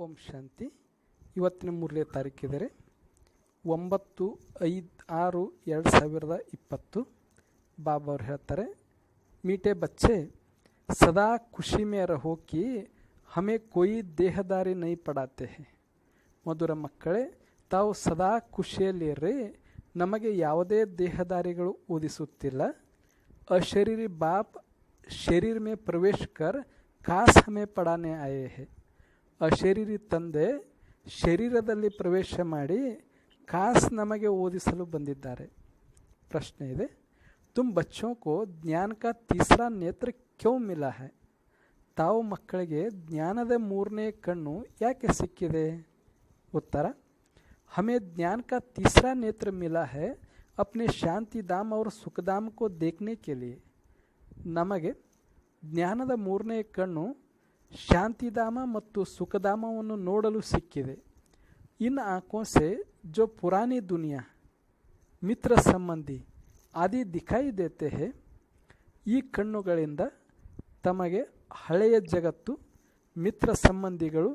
ಓಂ ಶಾಂತಿ. ಇವತ್ತಿನ 3ನೇ ತಾರೀಕಿದೆ 9/5/6/2020. ಬಾಬಾ ಅವರು ಹೇಳ್ತಾರೆ, ಮೀಟೆ ಬಚ್ಚೆ ಸದಾ ಖುಷಿ ಮೇ ರಹೋ ಕಿ ಹಮೇ ಕೋಯಿ ದೇಹದಾರಿ ನೈ ಪಡಾತೆ ಹೇ. ಮಧುರ ಮಕ್ಕಳೇ, ತಾವು ಸದಾ ಖುಷಿಯಲ್ಲಿರ್ರಿ, ನಮಗೆ ಯಾವುದೇ ದೇಹದಾರಿಗಳು ಓದಿಸುತ್ತಿಲ್ಲ. ಅಶರೀರಿ ಬಾಪ್ ಶರೀರ ಮೇ ಪ್ರವೇಶ ಕರ್ ಖಾಸ್ ಹಮೇ ಪಡಾನೆ ಆಯೇ ಹೇ. ಅಶರೀರಿ ತಂದೆ ಶರೀರದಲ್ಲಿ ಪ್ರವೇಶ ಮಾಡಿ ಖಾಸ್ ನಮಗೆ ಓದಿಸಲು ಬಂದಿದ್ದಾರೆ. ಪ್ರಶ್ನೆ ಇದೆ, ತುಮ್ ಬಚ್ಚೋं को ಜ್ಞಾನ का तीसरा नेत्र क्यों मिला है? ತಾವು ಮಕ್ಕಳಿಗೆ ಜ್ಞಾನದ 3ನೇ ಕಣ್ಣು ಯಾಕೆ ಸಿಕ್ಕಿದೆ? ಉತ್ತರ, हमें ज्ञान का तीसरा नेत्र मिला है अपने शांतिधाम और सुखधाम को देखने के लिए. ನಮಗೆ ಜ್ಞಾನದ 3ನೇ ಕಣ್ಣು ಶಾಂತಿಧಾಮ ಮತ್ತು ಸುಖಧಾಮವನ್ನು ನೋಡಲು ಸಿಕ್ಕಿದೆ. इन आँखों से जो पुरानी दुनिया, मित्र संबंधी आदि दिखाई देते हैं, ಈ ಕಣ್ಣುಗಳಿಂದ ತಮಗೆ ಹಳೆಯ ಜಗತ್ತು, ಮಿತ್ರ ಸಂಬಂಧಿಗಳು,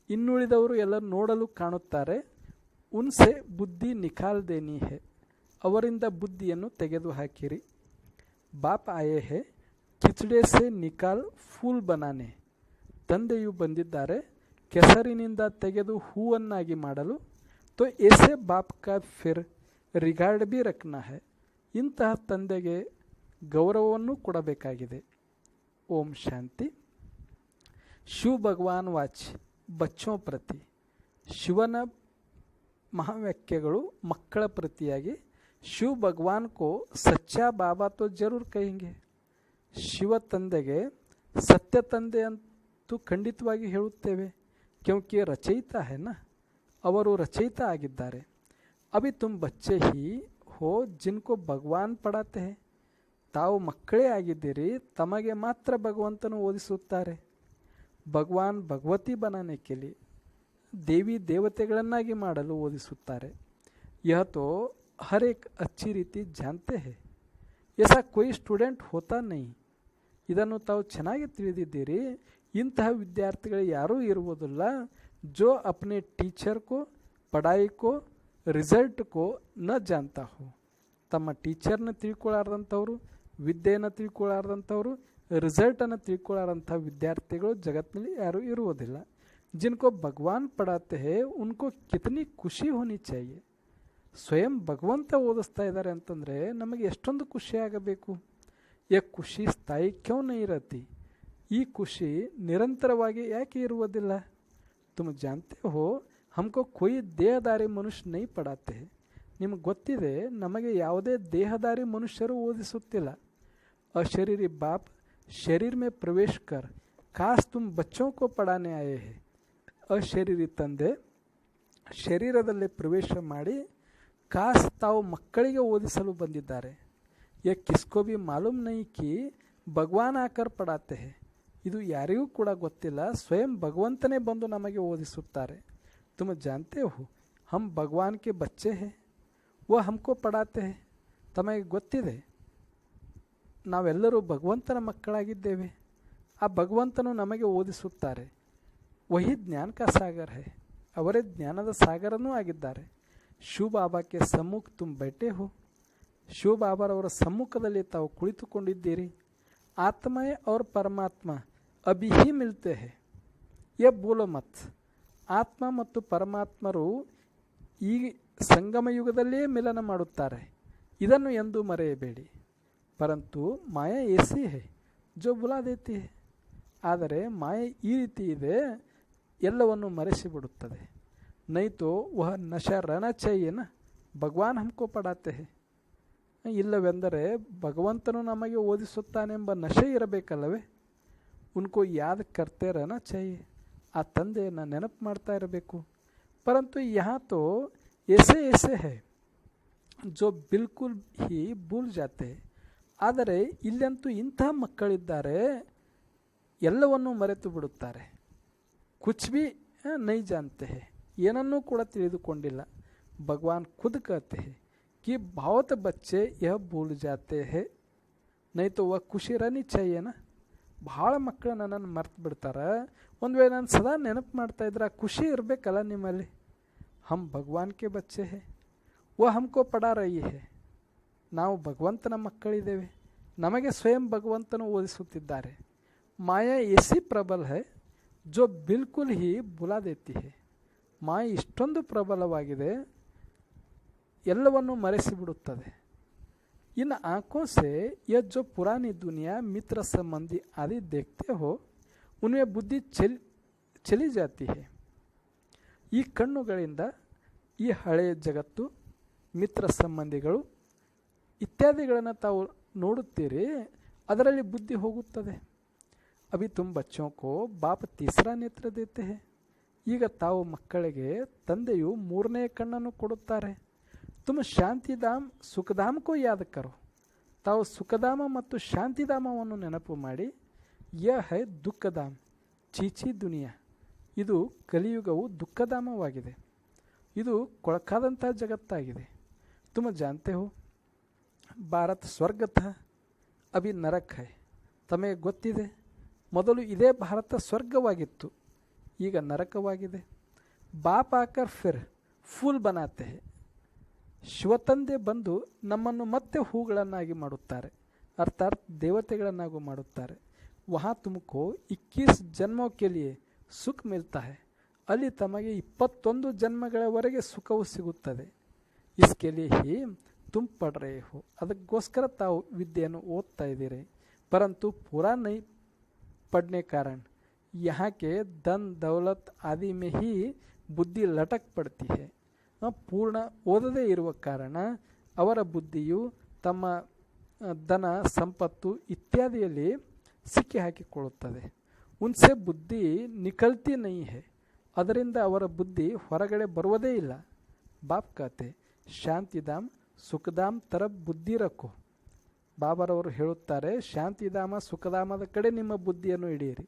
ಇನ್ನುಳಿದವರು ಎಲ್ಲ ನೋಡಲು ಕಾಣುತ್ತಾರೆ. ಉನ್ಸೆ ಬುದ್ಧಿ ನಿಕಾಲ್ ದೇನಿ ಹೇ, ಅವರಿಂದ ಬುದ್ಧಿಯನ್ನು ತೆಗೆದು ಹಾಕಿರಿ. ಬಾಪ್ ಆಯೇ ಹೇ ಕಿಚಡೆ ಸೆ ನಿಕಾಲ್ ಫೂಲ್ ಬನಾನೆ, ತಂದೆಯು ಬಂದಿದ್ದಾರೆ ಕೆಸರಿನಿಂದ ತೆಗೆದು ಹೂವನ್ನಾಗಿ ಮಾಡಲು. ತೋ ಏಸೆ ಬಾಪ್ ಕಾ ಫಿರ್ ರಿಗಾರ್ಡ್ ಬಿ ರಖನಾ ಹೈ, ಇಂತಹ ತಂದೆಗೆ ಗೌರವವನ್ನು ಕೊಡಬೇಕಾಗಿದೆ. ಓಂ ಶಾಂತಿ. ಶಿವ ಭಗವಾನ್ ವಾಚ್ ಬಚ್ಚೋं ಪ್ರತಿ, ಶಿವನ ಮಹಾವಾಕ್ಯಗಳು ಮಕ್ಕಳ ಪ್ರತಿಯಾಗಿ. ಶಿವ ಭಗವಾನ್ ಕೋ ಸಚ್ಚಾ ಬಾಬಾ ತೋ ಜರೂರ್ ಕಹೆಂಗೆ, ಶಿವ ತಂದೆಗೆ ಸತ್ಯ ತಂದೆ ಅಂತೂ ಖಂಡಿತವಾಗಿ ಹೇಳುತ್ತೇವೆ. ಕ್ಯೋಂಕಿ ರಚಯಿತ ಹೇನ, ಅವರು ರಚಯಿತ ಆಗಿದ್ದಾರೆ. ಅಭಿ ತುಮ್ ಬಚ್ಚೆ ಹಿ ಹೋ ಜಿನ್ಕೋ ಭಗವಾನ್ ಪಡಾತೆ ಹೇ, ತಾವು ಮಕ್ಕಳೇ ಆಗಿದ್ದೀರಿ, ತಮಗೆ ಮಾತ್ರ ಭಗವಂತನು ಓದಿಸುತ್ತಾರೆ. ಭಗವಾನ್ ಭಗವತಿ ಬನಾನೆ ಕೆಲಿ, ದೇವಿ ದೇವತೆಗಳನ್ನಾಗಿ ಮಾಡಲು ಓದಿಸುತ್ತಾರೆ. ಯಹ ತೋ ಹರ್ ಏಕ್ ಅಚ್ಚಿ ರೀತಿ ಜಾನ್ತೆ ಹೇ, ಎಸಾ ಕೊಯ್ ಸ್ಟೂಡೆಂಟ್ ಹೋತಾ ನೈ. ಇದನ್ನು ತಾವು ಚೆನ್ನಾಗಿ ತಿಳಿದಿದ್ದೀರಿ. ಇಂತಹ ವಿದ್ಯಾರ್ಥಿಗಳು ಯಾರೂ ಇರುವುದಿಲ್ಲ ಜೋ ಅಪ್ನೆ ಟೀಚರ್ ಕೋ, ಪಢಾಯಿ ಕೋ, ರಿಸಲ್ಟ್ ಕೋ ನ ಜಾನ್ತಾ ಹೋ. ತಮ್ಮ ಟೀಚರ್ನ ತಿಳ್ಕೊಳ್ಳಾರ್ದಂಥವ್ರು, ವಿದ್ಯೆಯನ್ನು ತಿಳ್ಕೊಳ್ಳಾರ್ದಂಥವ್ರು, ರಿಸಲ್ಟನ್ನು ತಿಳ್ಕೊಳ್ಳಾರಂಥ ವಿದ್ಯಾರ್ಥಿಗಳು ಜಗತ್ತಿನಲ್ಲಿ ಯಾರೂ ಇರುವುದಿಲ್ಲ. ಜಿನ್ಕೋ ಭಗವಾನ್ ಪಡಾತೆ ಹೇ ಉನ್ಕೋ ಕಿತನಿ ಖುಷಿ ಹೋನಿ ಚಾಹಿಯೆ. ಸ್ವಯಂ ಭಗವಂತ ಓದಿಸ್ತಾ ಇದ್ದಾರೆ ಅಂತಂದರೆ ನಮಗೆ ಎಷ್ಟೊಂದು ಖುಷಿಯಾಗಬೇಕು. ಯಾ ಖುಷಿ ಸ್ಥಾಯಿ ಕ್ಯೋ ನೈ ರಹತಿ, ಈ ಖುಷಿ ನಿರಂತರವಾಗಿ ಯಾಕೆ ಇರುವುದಿಲ್ಲ? ತುಮ್ ಜಾನ್ತೆ ಹೋ ಹಮ್ಕೋ ಕೊಯ್ ದೇಹದಾರಿ ಮನುಷ್ಯ ನೈ ಪಡಾತೆ ಹೇ. ನಿಮಗೆ ಗೊತ್ತಿದೆ, ನಮಗೆ ಯಾವುದೇ ದೇಹದಾರಿ ಮನುಷ್ಯರು ಓದಿಸುತ್ತಿಲ್ಲ. ಅಶರೀರಿ ಬಾಪ್ ಶರೀರ ಮೇ ಪ್ರವೇಶ ಕರ್ ಖಾಸ್ ತುಮ್ ಬಚ್ಚೋं ಕೋ ಪಡಾನೆ ಆಯೇ ಹೇ. ಅಶರೀರಿ ತಂದೆ ಶರೀರದಲ್ಲಿ ಪ್ರವೇಶ ಮಾಡಿ ಖಾಸ್ ತಾವು ಮಕ್ಕಳಿಗೆ ಓದಿಸಲು ಬಂದಿದ್ದಾರೆ. ಯಾ ಕಿಸ್ಕೋ ಭಿ ಮಾಲೂಮ್ ನೈ ಕಿ ಭಗವಾನ್ ಆಕರ್ ಪಡಾತೆ ಹೇ, ಇದು ಯಾರಿಗೂ ಕೂಡ ಗೊತ್ತಿಲ್ಲ, ಸ್ವಯಂ ಭಗವಂತನೇ ಬಂದು ನಮಗೆ ಓದಿಸುತ್ತಾರೆ. ತುಮ್ ಜಾನ್ತೆ ಹೋ ಹಮ್ ಭಗವಾನ್ ಕೆ ಬಚ್ಚೆ ಹೇ, ವ ಹಮ್ಕೋ ಪಡಾತೆ ಹೇ. ತಮಗೆ ಗೊತ್ತಿದೆ, ನಾವೆಲ್ಲರೂ ಭಗವಂತನ ಮಕ್ಕಳಾಗಿದ್ದೇವೆ, ಆ ಭಗವಂತನು ನಮಗೆ ಓದಿಸುತ್ತಾರೆ. ವಹಿ ಜ್ಞಾನ ಕಾ ಸಾಗರ್ ಹೇ, ಅವರೇ ಜ್ಞಾನದ ಸಾಗರನೂ ಆಗಿದ್ದಾರೆ. ಶಿವ ಬಾಬಾಕ್ಕೆ ಸಮ್ಮುಖ ತುಮ್ ಬೈಟೆ ಹೋ, ಶಿವ ಬಾಬಾರವರ ಸಮ್ಮುಖದಲ್ಲಿ ತಾವು ಕುಳಿತುಕೊಂಡಿದ್ದೀರಿ. ಆತ್ಮಯ ಅವ್ರ ಪರಮಾತ್ಮ ಅಭಿ ಹಿ ಮಿಲ್ತೆ ಹೇ, ಯೇ ಬೋಲೋ ಮತ್. ಆತ್ಮ ಮತ್ತು ಪರಮಾತ್ಮರು ಈ ಸಂಗಮ ಯುಗದಲ್ಲಿಯೇ ಮಿಲನ ಮಾಡುತ್ತಾರೆ, ಇದನ್ನು ಎಂದೂ ಮರೆಯಬೇಡಿ. ಪರಂತು ಮಾಯಾ ಏಸಿ ಹೇ ಜೋ ಬುಲಾ ದೇತಿ ಹೇ, ಆದರೆ ಮಾಯೆ ಈ ರೀತಿ ಇದೆ, ಎಲ್ಲವನ್ನು ಮರೆಸಿಬಿಡುತ್ತದೆ. ನೈತೋ ವಹ ನಶಾ ರನ ಚಾಹಿಯೇನ, ಭಗವಾನ್ ಹಮ್ಕೋ ಪಡಾತೆ ಹೇ. ಇಲ್ಲವೆಂದರೆ ಭಗವಂತನು ನಮಗೆ ಓದಿಸುತ್ತಾನೆಂಬ ನಶೆ ಇರಬೇಕಲ್ಲವೇ? ಉನ್ಕೋ ಯಾದ್ ಕರ್ತೆ ರನ ಚಾಹಿಯೆ, ಆ ತಂದೆಯನ್ನು ನೆನಪು ಮಾಡ್ತಾ ಇರಬೇಕು. ಪರಂತು ಯಹಾ ತೋ ಏಸೆ ಏಸೆ ಹೇ ಜೋ ಬಿಲ್ಕುಲ್ ಹಿ ಭೂಲ್ ಜಾತೆ. ಆದರೆ ಇಲ್ಲಂತೂ ಇಂತಹ ಮಕ್ಕಳಿದ್ದಾರೆ, ಎಲ್ಲವನ್ನೂ ಮರೆತು ಬಿಡುತ್ತಾರೆ. ಕುಚ್ ಭಿ ನೈ ಜಾನ್ತೆ ಹೇ, ಏನನ್ನೂ ಕೂಡ ತಿಳಿದುಕೊಂಡಿಲ್ಲ. ಭಗವಾನ್ ಖುದ್ ಕಹತೆ ಹೇ कि बहुत बच्चे यह भूल जाते हैं, नहीं तो वह खुशी रहनी चाहिए ना. ಭಾಳ ಮಕ್ಕಳು ನನ್ನನ್ನು ಮರ್ತು ಬಿಡ್ತಾರೆ. ಒಂದು ವೇಳೆ ನಾನು ಸದಾ ನೆನಪು ಮಾಡ್ತಾ ಇದ್ರೆ ಖುಷಿ ಇರಬೇಕಲ್ಲ ನಿಮ್ಮಲ್ಲಿ. ಹಮ್ ಭಗವಾನ್ ಕೆ ಬಚ್ಚೆ ಹೇ, वो हमको पढ़ा रही है. ನಾವು ಭಗವಂತನ ಮಕ್ಕಳಿದ್ದೇವೆ, ನಮಗೆ ಸ್ವಯಂ ಭಗವಂತನು ಓದಿಸುತ್ತಿದ್ದಾರೆ. ಮಾಯಾ ऐसी प्रबल है जो बिल्कुल ही बुला देती है. ಮಾಯೆ ಇಷ್ಟೊಂದು ಪ್ರಬಲವಾಗಿದೆ, ಎಲ್ಲವನ್ನು ಮರೆಸಿಬಿಡುತ್ತದೆ. इन आँखों से यह जो पुरानी दुनिया मित्र संबंधी आदि देखते हो उनमें बुद्धि चली जाती है. ಈ ಕಣ್ಣುಗಳಿಂದ ಈ ಹಳೆಯ ಜಗತ್ತು, ಮಿತ್ರ ಸಂಬಂಧಿಗಳು ಇತ್ಯಾದಿಗಳನ್ನು ತಾವು ನೋಡುತ್ತೀರಿ, ಅದರಲ್ಲಿ ಬುದ್ಧಿ ಹೋಗುತ್ತದೆ. ಅಭಿ ತುಮ್ ಬಚ್ಚೋं को बाप तीसरा नेत्र देते हैं. ಈಗ ತಾವು ಮಕ್ಕಳಿಗೆ ತಂದೆಯು ಮೂರನೇ ಕಣ್ಣನ್ನು ಕೊಡುತ್ತಾರೆ. ತುಮ್ ಶಾಂತಿಧಾಮ್ ಸುಖಧಾಮ್ ಕೋ ಯಾದ್ ಕರೋ. ತಾವು ಸುಖಧಾಮ ಮತ್ತು ಶಾಂತಿಧಾಮವನ್ನು ನೆನಪು ಮಾಡಿ. ಯಹ ಹೈ ದುಃಖಧಾಮ್ ಚೀಚಿ ದುನಿಯಾ. ಇದು ಕಲಿಯುಗವು ದುಃಖಧಾಮವಾಗಿದೆ, ಇದು ಕೊಳಕಾದಂಥ ಜಗತ್ತಾಗಿದೆ. ತುಮ ಜಾನ್ತೆ ಹೋ ಭಾರತ್ ಸ್ವರ್ಗ ಥ ಅಭಿ ನರಕ್ ಹೈ. ತಮಗೆ ಗೊತ್ತಿದೆ, ಮೊದಲು ಇದೇ ಭಾರತ ಸ್ವರ್ಗವಾಗಿತ್ತು, ಈಗ ನರಕವಾಗಿದೆ. ಬಾಪ್ ಆಕರ್ ಫಿರ್ ಫೂಲ್ ಬನಾತೆ ಹೇ. ಶಿವತಂದೆ ಬಂದು ನಮ್ಮನ್ನು ಮತ್ತೆ ಹೂಗಳನ್ನಾಗಿ ಮಾಡುತ್ತಾರೆ, ಅರ್ಥಾತ್ ದೇವತೆಗಳನ್ನಾಗಿ ಮಾಡುತ್ತಾರೆ. ವಹಾ ತುಮಕೋ 21 ಜನ್ಮೋ ಕೆ ಲಿಯೆ ಸುಖ ಮಿಲ್ತಾ ಹೈ. ಅಲ್ಲಿ ತಮಗೆ 21 ಜನ್ಮಗಳವರೆಗೆ ಸುಖವು ಸಿಗುತ್ತದೆ. ಇಸ್ಕೆ ಲಿಯೆ ಹಿ ತುಮ್ ಪಢ್ ರಹೆ ಹೋ. ಅದಕ್ಕೋಸ್ಕರ ತಾವು ವಿದ್ಯೆಯನ್ನು ಓದ್ತಾ ಇದ್ದೀರಿ. ಪರಂತು ಪೂರಾ ನೈ ಪढ़ने कारण यहाँ के धन दौलत आदि में ही बुद्धि लटक पड़ती है. ಪೂರ್ಣ ಓದದೇ ಇರುವ ಕಾರಣ ಅವರ ಬುದ್ಧಿಯು ತಮ್ಮ ಧನ ಸಂಪತ್ತು ಇತ್ಯಾದಿಯಲ್ಲಿ ಸಿಕ್ಕಿ ಹಾಕಿಕೊಳ್ಳುತ್ತದೆ. ಉನ್ಸೆ ಬುದ್ಧಿ ನಿಕಲ್ತಿ ನೈ ಹೇ. ಅದರಿಂದ ಅವರ ಬುದ್ಧಿ ಹೊರಗಡೆ ಬರುವುದೇ ಇಲ್ಲ. ಬಾಪ್ ಕತೆ ಶಾಂತಿಧಾಮ್ ಸುಖಧಾಮ್ ತರಫ್ ಬುದ್ಧಿ ರಕ್ಕೋ. ಬಾಬರವರು ಹೇಳುತ್ತಾರೆ, ಶಾಂತಿಧಾಮ ಸುಖಧಾಮದ ಕಡೆ ನಿಮ್ಮ ಬುದ್ಧಿಯನ್ನು ಇಡಿಯಿರಿ.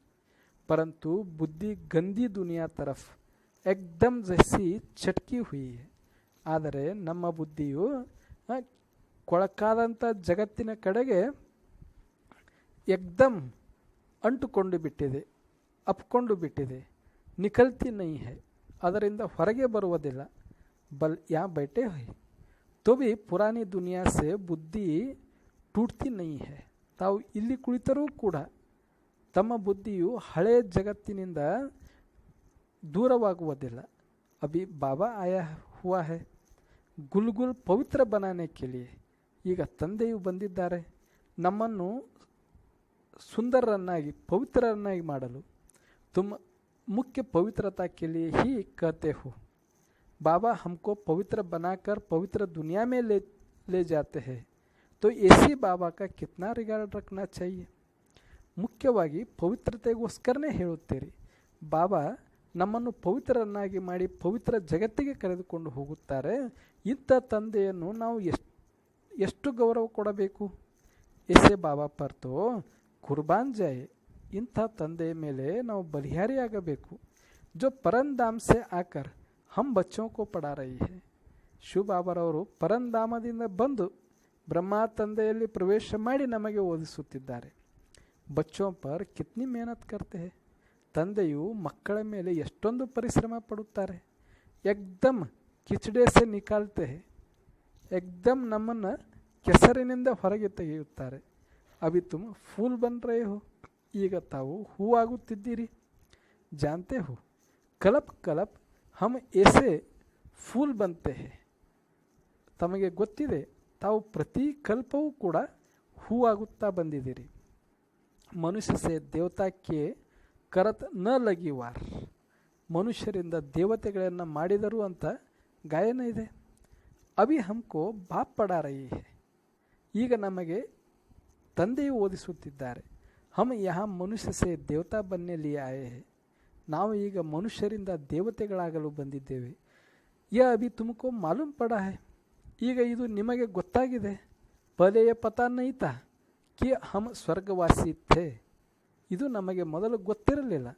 ಪರಂತು ಬುದ್ಧಿ ಗಂದಿ ದುನಿಯಾ ತರಫ್ ಏಕ್ದಮ್ ಜೈಸಿ ಚಟ್ಕಿ ಹುಯಿ. ಆದರೆ ನಮ್ಮ ಬುದ್ಧಿಯು ಕೊಳಕಾದಂಥ ಜಗತ್ತಿನ ಕಡೆಗೆ ಏಕ್ದಮ್ ಅಂಟುಕೊಂಡು ಬಿಟ್ಟಿದೆ, ಅಪ್ಕೊಂಡು ಬಿಟ್ಟಿದೆ. ನಿಕಲ್ತಿ ನೈ ಹೈ. ಅದರಿಂದ ಹೊರಗೆ ಬರುವುದಿಲ್ಲ. ಬಲ್ ಯಾ ಬೈಟೆ ಹೊಯ್ ತೋ ಭಿ ಪುರಾನಿ ದುನಿಯಾ ಸೆ ಬುದ್ಧಿ ಟೂಟ್ತಿ ನೈ ಹೈ. ತಾವು ಇಲ್ಲಿ ಕುಳಿತರೂ ಕೂಡ ತಮ್ಮ ಬುದ್ಧಿಯು ಹಳೆಯ ಜಗತ್ತಿನಿಂದ ದೂರವಾಗುವುದಿಲ್ಲ. ಅಭಿ ಬಾಬಾ ಆಯಾ ಹುವಾ ಹೈ ಗುಲ್ಗುಲ್ ಪವಿತ್ರ ಬನಾನೆ ಕೆ ಲಿಯೆ. ಈಗ ತಂದೆಯು ಬಂದಿದ್ದಾರೆ ನಮ್ಮನ್ನು ಸುಂದರರನ್ನಾಗಿ ಪವಿತ್ರರನ್ನಾಗಿ ಮಾಡಲು. ತುಮ್ ಮುಖ್ಯ ಪವಿತ್ರತಾ ಕೆ ಲಿಯೆ ಹಿ ಕಹತೆ ಹೋ. ಬಾಬಾ ಹಮ್ಕೋ ಪವಿತ್ರ ಬನಾಕರ್ ಪವಿತ್ರ ದುನಿಯಾ ಮೇ ले जाते हैं. तो ऐसी बाबा का कितना रिगार्ड रखना चाहिए. ಮುಖ್ಯವಾಗಿ ಪವಿತ್ರತೆಗೋಸ್ಕರನೇ ಹೇಳುತ್ತೀರಿ. ಬಾಬಾ ನಮ್ಮನ್ನು ಪವಿತ್ರರನ್ನಾಗಿ ಮಾಡಿ ಪವಿತ್ರ ಜಗತ್ತಿಗೆ ಕರೆದುಕೊಂಡು ಹೋಗುತ್ತಾರೆ. ಇಂಥ ತಂದೆಯನ್ನು ನಾವು ಎಷ್ಟು ಗೌರವ ಕೊಡಬೇಕು. ಎಸೆ ಬಾಬಾ ಪರ್ತೋ ಕುರ್ಬಾನ್ ಜಾಯೆ. ಇಂಥ ತಂದೆಯ ಮೇಲೆ ನಾವು ಬಲಿಹಾರಿಯಾಗಬೇಕು. ಜೋ ಪರಂಧಾಮ್ ಸೆ ಆಕರ್ ಹಮ್ ಬಚ್ಚೋं को ಪಢಾ ರಹಿ ಹೈ. ಶಿವಬಾಬರವರು ಪರಂಧಾಮದಿಂದ ಬಂದು ಬ್ರಹ್ಮ ತಂದೆಯಲ್ಲಿ ಪ್ರವೇಶ ಮಾಡಿ ನಮಗೆ ಓದಿಸುತ್ತಿದ್ದಾರೆ. ಬಚ್ಚೋಂ ಪರ್ ಕಿತ್ನಿ ಮೆಹನತ್ ಕರ್ತೆ ಹೈ. ತಂದೆಯು ಮಕ್ಕಳ ಮೇಲೆ ಎಷ್ಟೊಂದು ಪರಿಶ್ರಮ ಪಡುತ್ತಾರೆ. ಏಕ್ದಮ್ ಕಿಚಡೆ ಸೆ ನಿಕಾಲ್ತೆ ಹೈ. ಏಕ್ದಮ್ ನಮ್ಮನ್ನು ಕೆಸರಿನಿಂದ ಹೊರಗೆ ತೆಗೆಯುತ್ತಾರೆ. ಅಭಿ ತುಮ್ ಫೂಲ್ ಬನ್ ರಹೆ ಹೋ. ಈಗ ತಾವು ಹೂವಾಗುತ್ತಿದ್ದೀರಿ. ಜಾನ್ತೆ ಹೋ ಕಲಪ್ ಕಲಪ್ ಹಮ್ ಏಸೆ ಫೂಲ್ ಬಂತೆ ಹೈ. ತಮಗೆ ಗೊತ್ತಿದೆ, ತಾವು ಪ್ರತಿ ಕಲ್ಪವೂ ಕೂಡ ಹೂವಾಗುತ್ತಾ ಬಂದಿದ್ದೀರಿ. ಮನುಷ್ಯ ಸೆ ದೇವತಾಕ್ಕೆ ಕರತ್ ನ ಲಗಿವಾರ್. ಮನುಷ್ಯರಿಂದ ದೇವತೆಗಳನ್ನು ಮಾಡಿದರು ಅಂತ ಗಾಯನ ಇದೆ. ಅಭಿ ಹಮ್ಕೋ ಬಾಪ್ ಪಢಾ ರಹಿ ಹೈ. ಈಗ ನಮಗೆ ತಂದೆಯು ಓದಿಸುತ್ತಿದ್ದಾರೆ. ಹಮ್ ಯಹಾ ಮನುಷ್ಯ ಸೆ ದೇವತಾ ಬನ್ನೆ ಲಿಯೆ ಆಯೆ ಹೈ. ನಾವು ಈಗ ಮನುಷ್ಯರಿಂದ ದೇವತೆಗಳಾಗಲು ಬಂದಿದ್ದೇವೆ. ಯ ಅಭಿ ತುಮಕೋ ಮಾಲೂಮ್ ಪಡಾ ಹೈ. ಈಗ ಇದು ನಿಮಗೆ ಗೊತ್ತಾಗಿದೆ. ಪಹಲೆ ಪತಾ ನಹೀ ತಾ ಕಿ ಹಮ್ ಸ್ವರ್ಗವಾಸಿ ಥೇ. ಇದು ನಮಗೆ ಮೊದಲು ಗೊತ್ತಿರಲಿಲ್ಲ,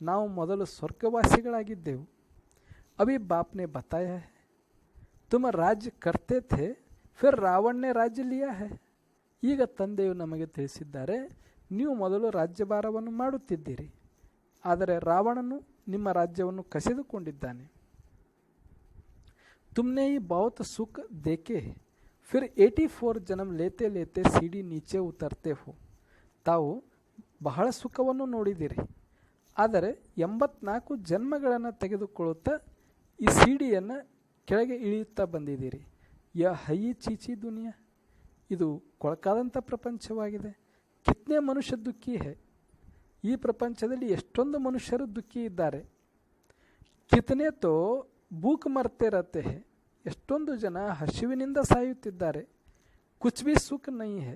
ನಾವು ಮೊದಲು ಸ್ವರ್ಗವಾಸಿಗಳಾಗಿದ್ದೆವು. ಅಭಿ ಬಾಪ್ನೆ ಬತಾಯ ಹೈ ತುಮ ರಾಜ್ಯ ಕರ್ತೆ ಥೇ ಫಿರ್ ರಾವಣನೇ ರಾಜ್ಯ ಲಿಯಾ ಹೈ. ಈಗ ತಂದೆಯು ನಮಗೆ ತಿಳಿಸಿದ್ದಾರೆ, ನೀವು ಮೊದಲು ರಾಜ್ಯಭಾರವನ್ನು ಮಾಡುತ್ತಿದ್ದೀರಿ, ಆದರೆ ರಾವಣನು ನಿಮ್ಮ ರಾಜ್ಯವನ್ನು ಕಸಿದುಕೊಂಡಿದ್ದಾನೆ. तुमने ही बहुत सुख देके फिर 84 जन्म लेते लेते सीढ़ी नीचे उतरते हो. ತಾವು ಬಹಳ ಸುಖವನ್ನು ನೋಡಿದಿರಿ, ಆದರೆ 84 ಜನ್ಮಗಳನ್ನು ತೆಗೆದುಕೊಳ್ಳುತ್ತಾ ಈ ಸಿಡಿಯನ್ನು ಕೆಳಗೆ ಇಳಿಯುತ್ತಾ ಬಂದಿದ್ದೀರಿ. ಹೈ ಚೀಚಿ ದುನಿಯಾ, ಇದು ಕೊಳಕಾದಂಥ ಪ್ರಪಂಚವಾಗಿದೆ. ಕಿತ್ನೆ ಮನುಷ್ಯ ದುಃಖಿ ಹೇ, ಈ ಪ್ರಪಂಚದಲ್ಲಿ ಎಷ್ಟೊಂದು ಮನುಷ್ಯರು ದುಃಖಿ ಇದ್ದಾರೆ. ಕಿತನೆ ತೋ ಭೂಕ್ ಮರ್ತೆ ರಹತೆ ಹೇ, ಎಷ್ಟೊಂದು ಜನ ಹಸಿವಿನಿಂದ ಸಾಯುತ್ತಿದ್ದಾರೆ. ಕುಚ್ ಭಿ ಸುಖ ನೈ ಹೇ,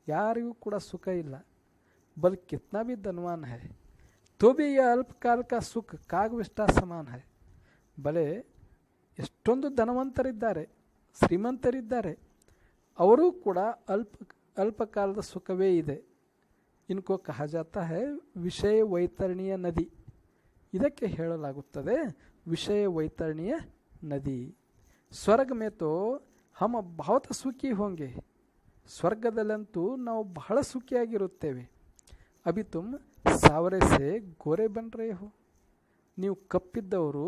ಯಾರಿಗೂ ಕೂಡ ಸುಖ ಇಲ್ಲ. ಬಲ್ ಕಿತ್ನಾ ಭಿ ಧನವಾನ್ ಹೈ ತೋ ಭಿ ಯಹ ಅಲ್ಪಕಾಲ ಕಾ ಸುಖ ಕಾಗವಿಷ್ಟ ಸಮಾನ ಹೈ. ಬಲೆ ಎಷ್ಟೊಂದು ಧನವಂತರಿದ್ದಾರೆ, ಶ್ರೀಮಂತರಿದ್ದಾರೆ, ಅವರೂ ಕೂಡ ಅಲ್ಪಕಾಲದ ಸುಖವೇ ಇದೆ. ಇನ್ಕೋ ಕಹಾ ಜಾತಾ ಹೈ ವಿಷಯ ವೈತರಣಿಯ ನದಿ. ಇದಕ್ಕೆ ಹೇಳಲಾಗುತ್ತದೆ ವಿಷಯ ವೈತರಣಿಯ ನದಿ. ಸ್ವರ್ಗ ಮೇ ತೋ ಹಮ್ ಬಹುತ ಸುಖಿ ಹೋಂಗೆ, ಸ್ವರ್ಗದಲ್ಲಂತೂ ನಾವು ಬಹಳ ಸುಖಿಯಾಗಿರುತ್ತೇವೆ. ಅಭಿ ತುಮ್ ಸಾವರೆ ಸೆ ಗೋರೆ ಬನ್ ರಹೆ ಹೋ, ನೀವು ಕಪ್ಪಿದ್ದವರು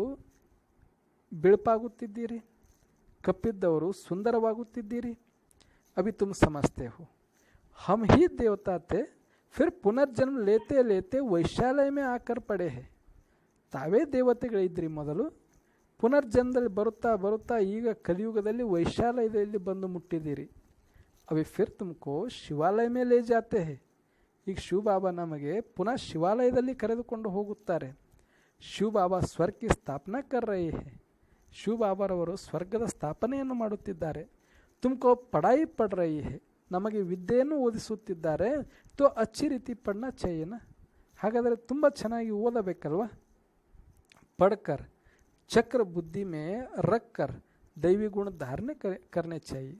ಬಿಳುಪಾಗುತ್ತಿದ್ದೀರಿ, ಕಪ್ಪಿದ್ದವರು ಸುಂದರವಾಗುತ್ತಿದ್ದೀರಿ. ಅಭಿ ತುಮ್ ಸಮಜ್ತೆ ಹೋ ಹಮ್ ಹಿ ದೇವತಾ ಥೆ ಫಿರ್ ಪುನರ್ಜನ್ಮ ಲೇತೆ ಲೇತೆ ವೈಶಾಲಯ ಮೇ ಆಕರ್ ಪಡೆ ಹೇ. ತಾವೇ ದೇವತೆಗಳಿದ್ರಿ ಮೊದಲು, ಪುನರ್ಜನ್ಮದಲ್ಲಿ ಬರುತ್ತಾ ಬರುತ್ತಾ ಈಗ ಕಲಿಯುಗದಲ್ಲಿ ವೈಶಾಲಯದಲ್ಲಿ ಬಂದು ಮುಟ್ಟಿದ್ದೀರಿ. ಅವಿ ಫಿರ್ ತುಮಕೋ ಶಿವಾಲಯ ಮೇಲೆ ಲೇ ಜಾತೆ ಹೇ. ಈಗ ಶಿವಬಾಬಾ ನಮಗೆ ಪುನಃ ಶಿವಾಲಯದಲ್ಲಿ ಕರೆದುಕೊಂಡು ಹೋಗುತ್ತಾರೆ. ಶಿವಬಾಬಾ ಸ್ವರ್ಗ ಸ್ಥಾಪನಾ ಕರ್ ರಹೆ ಹೇ, ಶಿವಬಾಬಾರವರು ಸ್ವರ್ಗದ ಸ್ಥಾಪನೆಯನ್ನು ಮಾಡುತ್ತಿದ್ದಾರೆ. ತುಮಕೋ ಪಢಾಯಿ ಪಡ್ ರಹಿ ಹೇ, ನಮಗೆ ವಿದ್ಯೆಯನ್ನು ಓದಿಸುತ್ತಿದ್ದಾರೆ. ತೋ ಅಚ್ಚಿ ರೀತಿ ಪಡ್ನಾ ಚಾಹಿಯೇನಾ, ಹಾಗಾದರೆ ತುಂಬ ಚೆನ್ನಾಗಿ ಓದಬೇಕಲ್ವ. ಪಡ್ಕರ್ ಚಕ್ರ ಬುದ್ಧಿ ಮೇ ರಕ್ಕರ್ ದೈವಿ ಗುಣ ಧಾರಣೆ ಕರ್ನೆ ಚಾಯಿ.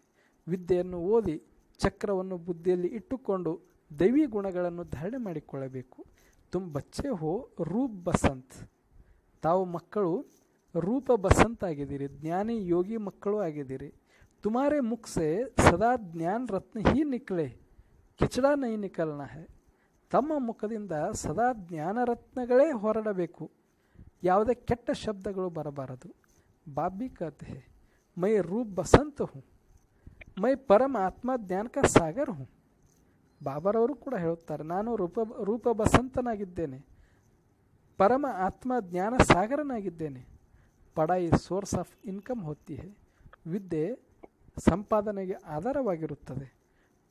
ವಿದ್ಯೆಯನ್ನು ಓದಿ ಚಕ್ರವನ್ನು ಬುದ್ಧಿಯಲ್ಲಿ ಇಟ್ಟುಕೊಂಡು ದೈವಿ ಗುಣಗಳನ್ನು ಧಾರಣೆ ಮಾಡಿಕೊಳ್ಳಬೇಕು. ತುಮ್ ಬಚ್ಚೆ ಹೋ ರೂಪ್ ಬಸಂತ್, ತಾವು ಮಕ್ಕಳು ರೂಪ ಬಸಂತ್ ಆಗಿದ್ದೀರಿ, ಜ್ಞಾನಿ ಯೋಗಿ ಮಕ್ಕಳು ಆಗಿದ್ದೀರಿ. ತುಮಾರೆ ಮುಖ ಸೆ ಸದಾ ಜ್ಞಾನ ರತ್ನ ಹೀ ನಿಕ್ಲೆ, ಕಿಚಡಾ ನೈ ನಿಕಲ್ನಾ ಹೈ. ತಮ್ಮ ಮುಖದಿಂದ ಸದಾ ಜ್ಞಾನ ರತ್ನಗಳೇ ಹೊರಡಬೇಕು, ಯಾವುದೇ ಕೆಟ್ಟ ಶಬ್ದಗಳು ಬರಬಾರದು. ಬಾಬಿ ಕಹತೆ ಹೇ ಮೈ ರೂಪ್ ಬಸಂತ್ ಹೂँ, ಮೈ ಪರಮ ಆತ್ಮ ಜ್ಞಾನ ಕಾ ಸಾಗರ್ ಹೂँ. ಬಾಬಾರವರು ಕೂಡ ಹೇಳುತ್ತಾರೆ, ನಾನು ರೂಪ ಬಸಂತನಾಗಿದ್ದೇನೆ, ಪರಮ ಆತ್ಮ ಜ್ಞಾನ ಸಾಗರನಾಗಿದ್ದೇನೆ. ಪಢಾಯಿ ಸೋರ್ಸ್ ಆಫ್ ಇನ್ಕಮ್ ಹೋತಿ ಹೇ, ವಿದ್ಯೆ ಸಂಪಾದನೆಗೆ ಆಧಾರವಾಗಿರುತ್ತದೆ.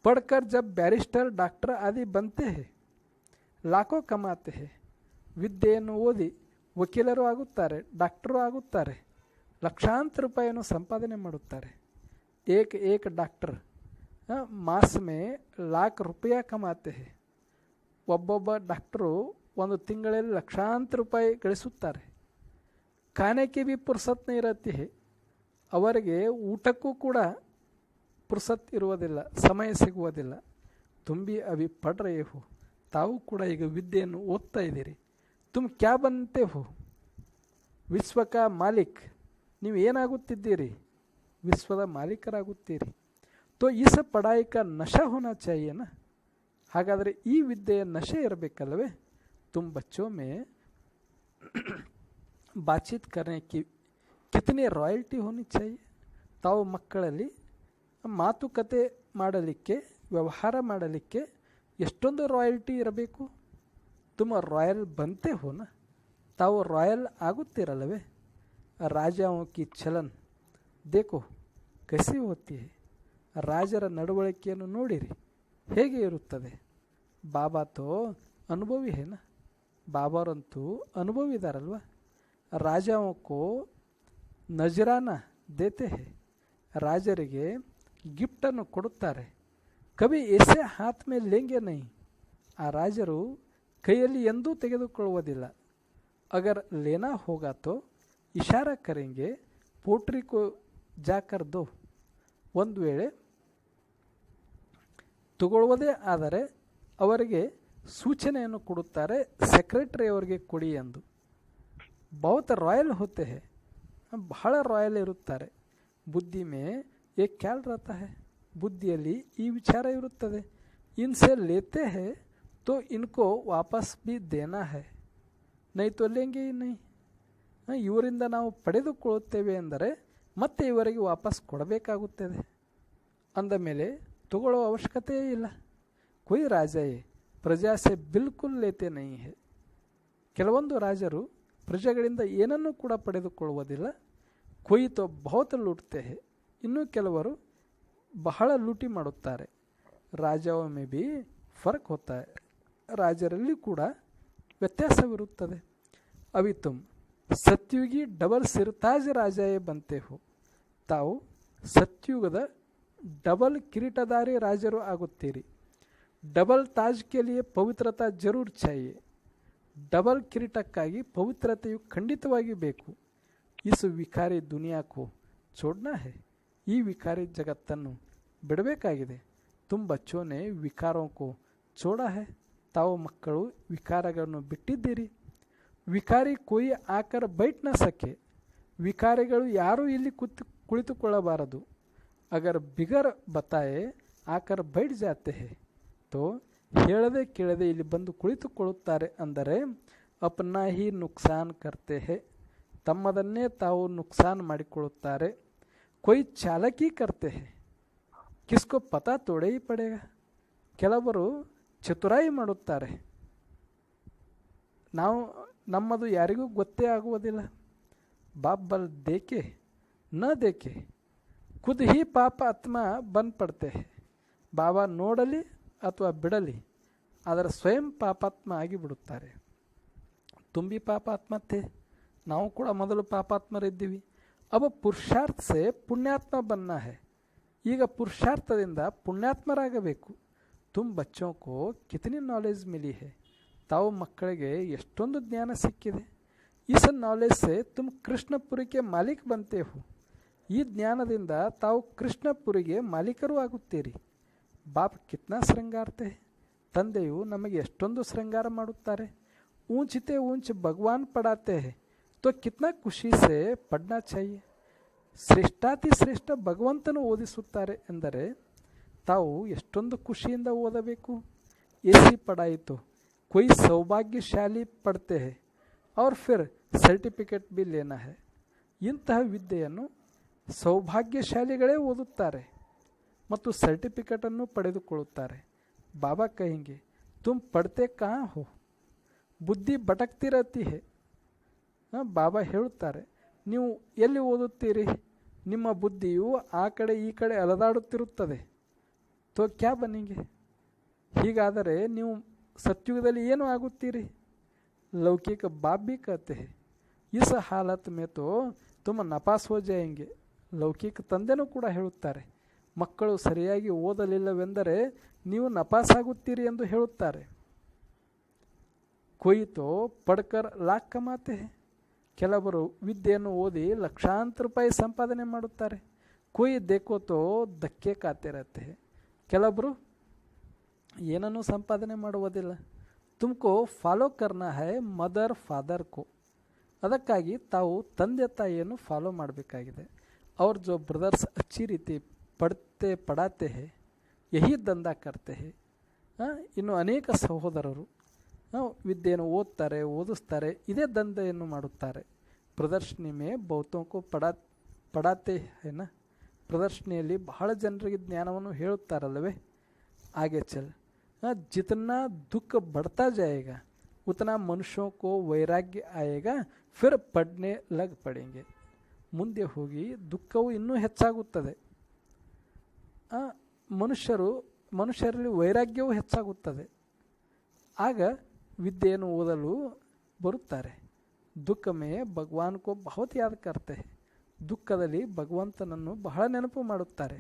ಪಡ್ಕರ್ ಜಬ್ ಬ್ಯಾರಿಸ್ಟರ್ ಡಾಕ್ಟರ್ ಆದಿ ಬಂತೆ ಹೇ ಲಾಖೋ ಕಮಾತೆ ಹೇ. ವಿದ್ಯೆಯನ್ನು ಓದಿ ವಕೀಲರು ಆಗುತ್ತಾರೆ, ಡಾಕ್ಟರು ಆಗುತ್ತಾರೆ, ಲಕ್ಷಾಂತರ ರೂಪಾಯಿಯನ್ನು ಸಂಪಾದನೆ ಮಾಡುತ್ತಾರೆ. ಏಕ ಡಾಕ್ಟರ್ ಮಾಸ್ ಮೇ ಲಾಖ ರೂಪಾಯಿ ಕಮಾತೆ ಹೇ. ಒಬ್ಬೊಬ್ಬ ಡಾಕ್ಟರು ಒಂದು ತಿಂಗಳಲ್ಲಿ ಲಕ್ಷಾಂತರ ರೂಪಾಯಿ ಗಳಿಸುತ್ತಾರೆ. ಖಾನೆಗೆ ಭಿ ಪುರ್ಸತ್ ನೈ ರಹತಿ ಹೇ, ಅವರಿಗೆ ಊಟಕ್ಕೂ ಕೂಡ ಪುರ್ಸತ್ ಇರುವುದಿಲ್ಲ, ಸಮಯ ಸಿಗುವುದಿಲ್ಲ. ತುಂಬಿ ಅಭಿ ಪಡ್ ರಹೆ ಹೋ, ತಾವು ಕೂಡ ಈಗ ವಿದ್ಯೆಯನ್ನು ಓದ್ತಾ ಇದ್ದೀರಿ. ತುಮ್ ಕ್ಯಾ ಬನ್ತೆ ಹೋ ವಿಶ್ವಕ ಮಾಲಿಕ್, ನೀವು ಏನಾಗುತ್ತಿದ್ದೀರಿ, ವಿಶ್ವದ ಮಾಲೀಕರಾಗುತ್ತೀರಿ. ತೋ ಇಸ ಪಢಾಯಿ ಕಾ ನಶಾ ಹೋನಾ ಚಾಹಿಯೇನಾ, ಹಾಗಾದರೆ ಈ ವಿದ್ಯೆಯ ನಶೆ ಇರಬೇಕಲ್ಲವೇ. ತುಮ್ ಬಚ್ಚೋ ಮೇ ಬಾತಚೀತ್ ಕರ್ನೆ ಕಿ ಕಿತನೆ ರಾಯಲ್ಟಿ ಹೋನಿ ಚಾಹಿಯೆ. ತಾವು ಮಕ್ಕಳಲ್ಲಿ ಮಾತುಕತೆ ಮಾಡಲಿಕ್ಕೆ, ವ್ಯವಹಾರ ಮಾಡಲಿಕ್ಕೆ ಎಷ್ಟೊಂದು ರಾಯಲ್ಟಿ ಇರಬೇಕು. ತುಮ ರಾಯಲ್ ಬಂತೆ ಹೋನಾ, ತಾವು ರಾಯಲ್ ಆಗುತ್ತೀರಲ್ಲವೇ. ರಾಜಾओं की ಚಲನ್ ದೇಖೋ ಕಸಿ ಹೋತಿ ಹೇ, ರಾಜರ ನಡವಳಿಕೆಯನ್ನು ನೋಡಿರಿ ಹೇಗೆ ಇರುತ್ತದೆ. ಬಾಬಾ ತೋ ಅನುಭವಿ ಹೇನ, ಬಾಬಾರಂತೂ ಅನುಭವಿದಾರಲ್ವ. ರಾಜಾओं को ನಜರಾನ ದೇತೆ ಹೇ, ರಾಜರಿಗೆ ಗಿಫ್ಟನ್ನು ಕೊಡುತ್ತಾರೆ. ಕವಿ ಎಸೆ ಹಾತ್ ಮೇಲೆ ಲೇಂಗೆ ನೈ, ಆ ರಾಜರು ಕೈಯಲ್ಲಿ ಎಂದೂ ತೆಗೆದುಕೊಳ್ಳುವುದಿಲ್ಲ. ಅಗರ್ ಲೇನಾ ಹೋಗಾ ತೋ ಇಶಾರಾ ಕರೆಂಗೆ ಪೋಟ್ರಿ ಕೋ ಜಾಕರ್ ದೋ. ಒಂದು ವೇಳೆ ತಗೊಳ್ಳುವುದೇ ಆದರೆ ಅವರಿಗೆ ಸೂಚನೆಯನ್ನು ಕೊಡುತ್ತಾರೆ, ಸೆಕ್ರೆಟರಿ ಅವರಿಗೆ ಕೊಡಿ ಎಂದು. ಬಹುತ ರಾಯಲ್ ಹೋತೆ ಹೇ, ಬಹಳ ರಾಯಲ್ ಇರುತ್ತಾರೆ. ಬುದ್ಧಿ ಮೇ ಏ ಖ್ಯಾಲ್ ರಹತಾ ಹೇ, ಬುದ್ಧಿಯಲ್ಲಿ ಈ ವಿಚಾರ ಇರುತ್ತದೆ. ಇನ್ಸೆ ಲೇತೆ ಹೇ तो इनको वापस भी देना है, नहीं तो लेंगे ही नहीं. ಇವರಿಂದ ನಾವು ಪಡೆದುಕೊಳ್ಳುತ್ತೇವೆ ಅಂದರೆ ಮತ್ತೆ ಇವರಿಗೆ ವಾಪಸ್ ಕೊಡಬೇಕಾಗುತ್ತದೆ. ಅಂದ ಮೇಲೆ ತಗೊಳ್ಳೋ ಅವಶ್ಯಕತೆಯೇ ಇಲ್ಲ. ಕೊಯ್ ರಾಜಯೇ ಪ್ರಜಾ ಸೆ ಬಿಲ್ಕುಲ್ ಲೇತೆ ನೈ ಹೇ. ಕೆಲವೊಂದು ರಾಜರು ಪ್ರಜೆಗಳಿಂದ ಏನನ್ನೂ ಕೂಡ ಪಡೆದುಕೊಳ್ಳುವುದಿಲ್ಲ. ಕೊಯ್ ತೋ ಬಹುತ್ ಲೂಟ್ತೆ ಹೇ. ಇನ್ನೂ ಕೆಲವರು ಬಹಳ ಲೂಟಿ ಮಾಡುತ್ತಾರೆ. ರಾಜಾओं में भी फर्क होता है. ರಾಜರಲ್ಲಿ ಕೂಡ ವ್ಯತ್ಯಾಸವಿರುತ್ತದೆ. ಅವಿ ತುಮ್ ಸತ್ಯುಗಿ ಡಬಲ್ ಸಿರ್ತಾಜ್ ರಾಜಾಯೇ ಬಂತೆ ಹೋ. ತಾವು ಸತ್ಯುಗದ ಡಬಲ್ ಕಿರೀಟಧಾರಿ ರಾಜರು ಆಗುತ್ತೀರಿ. ಡಬಲ್ ತಾಜ್ ಕೆ ಲಿಯೇ ಪವಿತ್ರತಾ ಜರೂರ್ ಚಾಹಿಯೇ. ಡಬಲ್ ಕಿರೀಟಕ್ಕಾಗಿ ಪವಿತ್ರತೆಯು ಖಂಡಿತವಾಗಿ ಬೇಕು. ಇಸ್ ವಿಕಾರಿ ದುನಿಯಾಕೋ ಚೋಡ್ನಾ ಹೇ. ಈ ವಿಕಾರಿ ಜಗತ್ತನ್ನು ಬಿಡಬೇಕಾಗಿದೆ. ತುಮ್ ಬಚ್ಚೋನೆ ವಿಕಾರೋಂಕೋ ಚೋಡಾ ಹೇ. ತಾವು ಮಕ್ಕಳು ವಿಕಾರಗಳನ್ನು ಬಿಟ್ಟಿದ್ದೀರಿ. ವಿಕಾರಿ ಕೊಯ್ ಆಕರ್ ಬೈಟ್ ನ ಸಕೆ. ವಿಕಾರಿಗಳು ಯಾರೂ ಇಲ್ಲಿ ಕುಳಿತುಕೊಳ್ಳಬಾರದು. ಅಗರ್ ಬಿಗರ್ ಬತಾಯೆ ಆಕರ್ ಬೈಟ್ ಜಾತೆ ಹೇ ತೋ ಹೇಳದೆ ಕೇಳದೆ ಇಲ್ಲಿ ಬಂದು ಕುಳಿತುಕೊಳ್ಳುತ್ತಾರೆ ಅಂದರೆ ಅಪ್ನಾ ಹಿ ನುಕ್ಸಾನ್ ಕರ್ತೆ ಹೇ. ತಮ್ಮದನ್ನೇ ತಾವು ನುಕ್ಸಾನ್ ಮಾಡಿಕೊಳ್ಳುತ್ತಾರೆ. ಕೊಯ್ ಚಾಲಕಿ ಕರ್ತೆ ಹೇ ಕಿಸ್ಕೋ ಪತಾ ತೋಡೇ ಹಿ ಪಡೇಗ. ಕೆಲವರು ಚತುರಾಯಿ ಮಾಡುತ್ತಾರೆ. ನಾವು ನಮ್ಮದು ಯಾರಿಗೂ ಗೊತ್ತೇ ಆಗುವುದಿಲ್ಲ. ಬಾಬ್ಬಲ್ ದೇಕೆ ನ ದೇಕೆ ಖುದ್ ಹಿ ಪಾಪ ಆತ್ಮ ಬಂದ್ ಪಡ್ತೆ. ಬಾಬಾ ನೋಡಲಿ ಅಥವಾ ಬಿಡಲಿ ಅದರ ಸ್ವಯಂ ಪಾಪಾತ್ಮ ಆಗಿಬಿಡುತ್ತಾರೆ. ತುಂಬಿ ಪಾಪಾತ್ಮ ಥೇ. ನಾವು ಕೂಡ ಮೊದಲು ಪಾಪಾತ್ಮರಿದ್ದೀವಿ. ಅವ ಪುರುಷಾರ್ಥ ಸೆ ಪುಣ್ಯಾತ್ಮ ಬನ್ನ ಹೇ. ಈಗ ಪುರುಷಾರ್ಥದಿಂದ ಪುಣ್ಯಾತ್ಮರಾಗಬೇಕು. ತುಮ್ ಬಚ್ಚೋं को कितनी नॉलेज मिली है. ತಾವು ಮಕ್ಕಳಿಗೆ ಎಷ್ಟೊಂದು ಜ್ಞಾನ ಸಿಕ್ಕಿದೆ. ಇಸ್ ನಾಲೆಜ್ ಸೆ ತುಮ್ ಕೃಷ್ಣಪುರಿಗೆ ಮಾಲೀಕ್ ಬಂತೆ ಹೋ. ಈ ಜ್ಞಾನದಿಂದ ತಾವು ಕೃಷ್ಣಪುರಿಗೆ ಮಾಲೀಕರು ಆಗುತ್ತೀರಿ. ಬಾಪ್ ಕಿತ್ನಾ ಶೃಂಗಾರ್ತೆ. ತಂದೆಯು ನಮಗೆ ಎಷ್ಟೊಂದು ಶೃಂಗಾರ ಮಾಡುತ್ತಾರೆ. ಊಂಚಿತೆ ಊಂಚ್ ಭಗವಾನ್ ಪಡಾತೆ ಹೇ ತೋ ಕಿತ್ನಾ ಖುಷಿ ಸೆ ಪಡ್ನಾ ಚಾಹಿಯೆ. ಶ್ರೇಷ್ಠಾತಿ ಶ್ರೇಷ್ಠ ಭಗವಂತನು ಓದಿಸುತ್ತಾರೆ ಎಂದರೆ ತಾವು ಎಷ್ಟೊಂದು ಖುಷಿಯಿಂದ ಓದಬೇಕು. ऐसी पढ़ाई तो कोई सौभाग्यशाली पढ़ते हैं और फिर ಸರ್ಟಿಫಿಕೇಟ್ भी लेना है. ಇಂತಹ ವಿದ್ಯೆಯನ್ನು ಸೌಭಾಗ್ಯಶಾಲಿಗಳೇ ಓದುತ್ತಾರೆ ಮತ್ತು ಸರ್ಟಿಫಿಕೇಟನ್ನು ಪಡೆದುಕೊಳ್ಳುತ್ತಾರೆ. ಬಾಬಾ ಕहेंगे तुम पढ़ते कहाँ हो. ಬುದ್ಧಿ ಭಟಕ್ತಿ रहती है. ಬಾಬಾ ಹೇಳುತ್ತಾರೆ, ನೀವು ಎಲ್ಲಿ ಓದುತ್ತೀರಿ? ನಿಮ್ಮ ಬುದ್ಧಿಯು ಆ ಕಡೆ ಈ ಕಡೆ ಅಲದಾಡುತ್ತಿರುತ್ತದೆ. ತೋ ಕ್ಯಾ ಬನೆಂಗೆ. ಹೀಗಾದರೆ ನೀವು ಸತ್ಯುಗದಲ್ಲಿ ಏನು ಆಗುತ್ತೀರಿ? ಲೌಕಿಕ ಬಾಪ್ ಭಿ ಕಹತೆ ಹೇ ಇಸ್ ಹಾಲತ್ ಮೇ ತೋ ತುಮ ನಪಾಸ್ ಹೋ ಜಾಯೆಂಗೆ. ಲೌಕಿಕ ತಂದೆನೂ ಕೂಡ ಹೇಳುತ್ತಾರೆ, ಮಕ್ಕಳು ಸರಿಯಾಗಿ ಓದಲಿಲ್ಲವೆಂದರೆ ನೀವು ನಪಾಸಾಗುತ್ತೀರಿ ಎಂದು ಹೇಳುತ್ತಾರೆ. ಕೊಯ್ ತೋ ಪಡ್ಕರ್ ಲಾಖ್ ಕಮಾತೆ ಹೇ. ಕೆಲವರು ವಿದ್ಯೆಯನ್ನು ಓದಿ ಲಕ್ಷಾಂತರ ರೂಪಾಯಿ ಸಂಪಾದನೆ ಮಾಡುತ್ತಾರೆ. ಕೊಯ್ ದೇಖೋ ತೋ ಧಕ್ಕೆ ಖಾತೆ ರಹತೆ ಹೇ. ಕೆಲವರು ಏನನ್ನೂ ಸಂಪಾದನೆ ಮಾಡುವುದಿಲ್ಲ. ತುಮಕೋ ಫಾಲೋ ಕರ್ನಾ ಹೈ ಮದರ್ ಫಾದರ್ ಕೋ. ಅದಕ್ಕಾಗಿ ತಾವು ತಂದೆ ತಾಯಿಯನ್ನು ಫಾಲೋ ಮಾಡಬೇಕಾಗಿದೆ. ಅವ್ರ ಜೋ ಬ್ರದರ್ಸ್ ಅಚ್ಚಿ ರೀತಿ ಪಡಾತೆ ಹೇ ಯಹಿ ದಂಧಾ ಕರ್ತೆ ಹೇ. ಇನ್ನು ಅನೇಕ ಸಹೋದರರು ವಿದ್ಯೆಯನ್ನು ಓದ್ತಾರೆ, ಓದಿಸ್ತಾರೆ, ಇದೇ ದಂಧೆಯನ್ನು ಮಾಡುತ್ತಾರೆ. ಪ್ರದರ್ಶನಿ ಮೇ ಬಹುತೋಂ ಕೋ ಪಡಾತೆ ಹೇನ. ಪ್ರದರ್ಶನಿಯಲ್ಲಿ ಬಹಳ ಜನರಿಗೆ ಜ್ಞಾನವನ್ನು ಹೇಳುತ್ತಾರಲ್ಲವೇ. ಆಗೆ ಚಲ್. जितना दुख बढ़ता जाएगा उतना मनुष्यों को वैराग्य आएगा, फिर पढ़ने लग पड़ेंगे. ಮುಂದೆ ಹೋಗಿ ದುಃಖವು ಇನ್ನೂ ಹೆಚ್ಚಾಗುತ್ತದೆ. ಮನುಷ್ಯರಲ್ಲಿ ವೈರಾಗ್ಯವು ಹೆಚ್ಚಾಗುತ್ತದೆ. ಆಗ ವಿದ್ಯೆಯನ್ನು ಓದಲು ಬರುತ್ತಾರೆ. ದುಃಖ ಮೇ ಭಗವಾನ್ ಕೋ ಬಹುತ್ ಯಾದ್ ಕರ್ತೆ. ದುಃಖದಲ್ಲಿ ಭಗವಂತನನ್ನು ಬಹಳ ನೆನಪು ಮಾಡುತ್ತಾರೆ.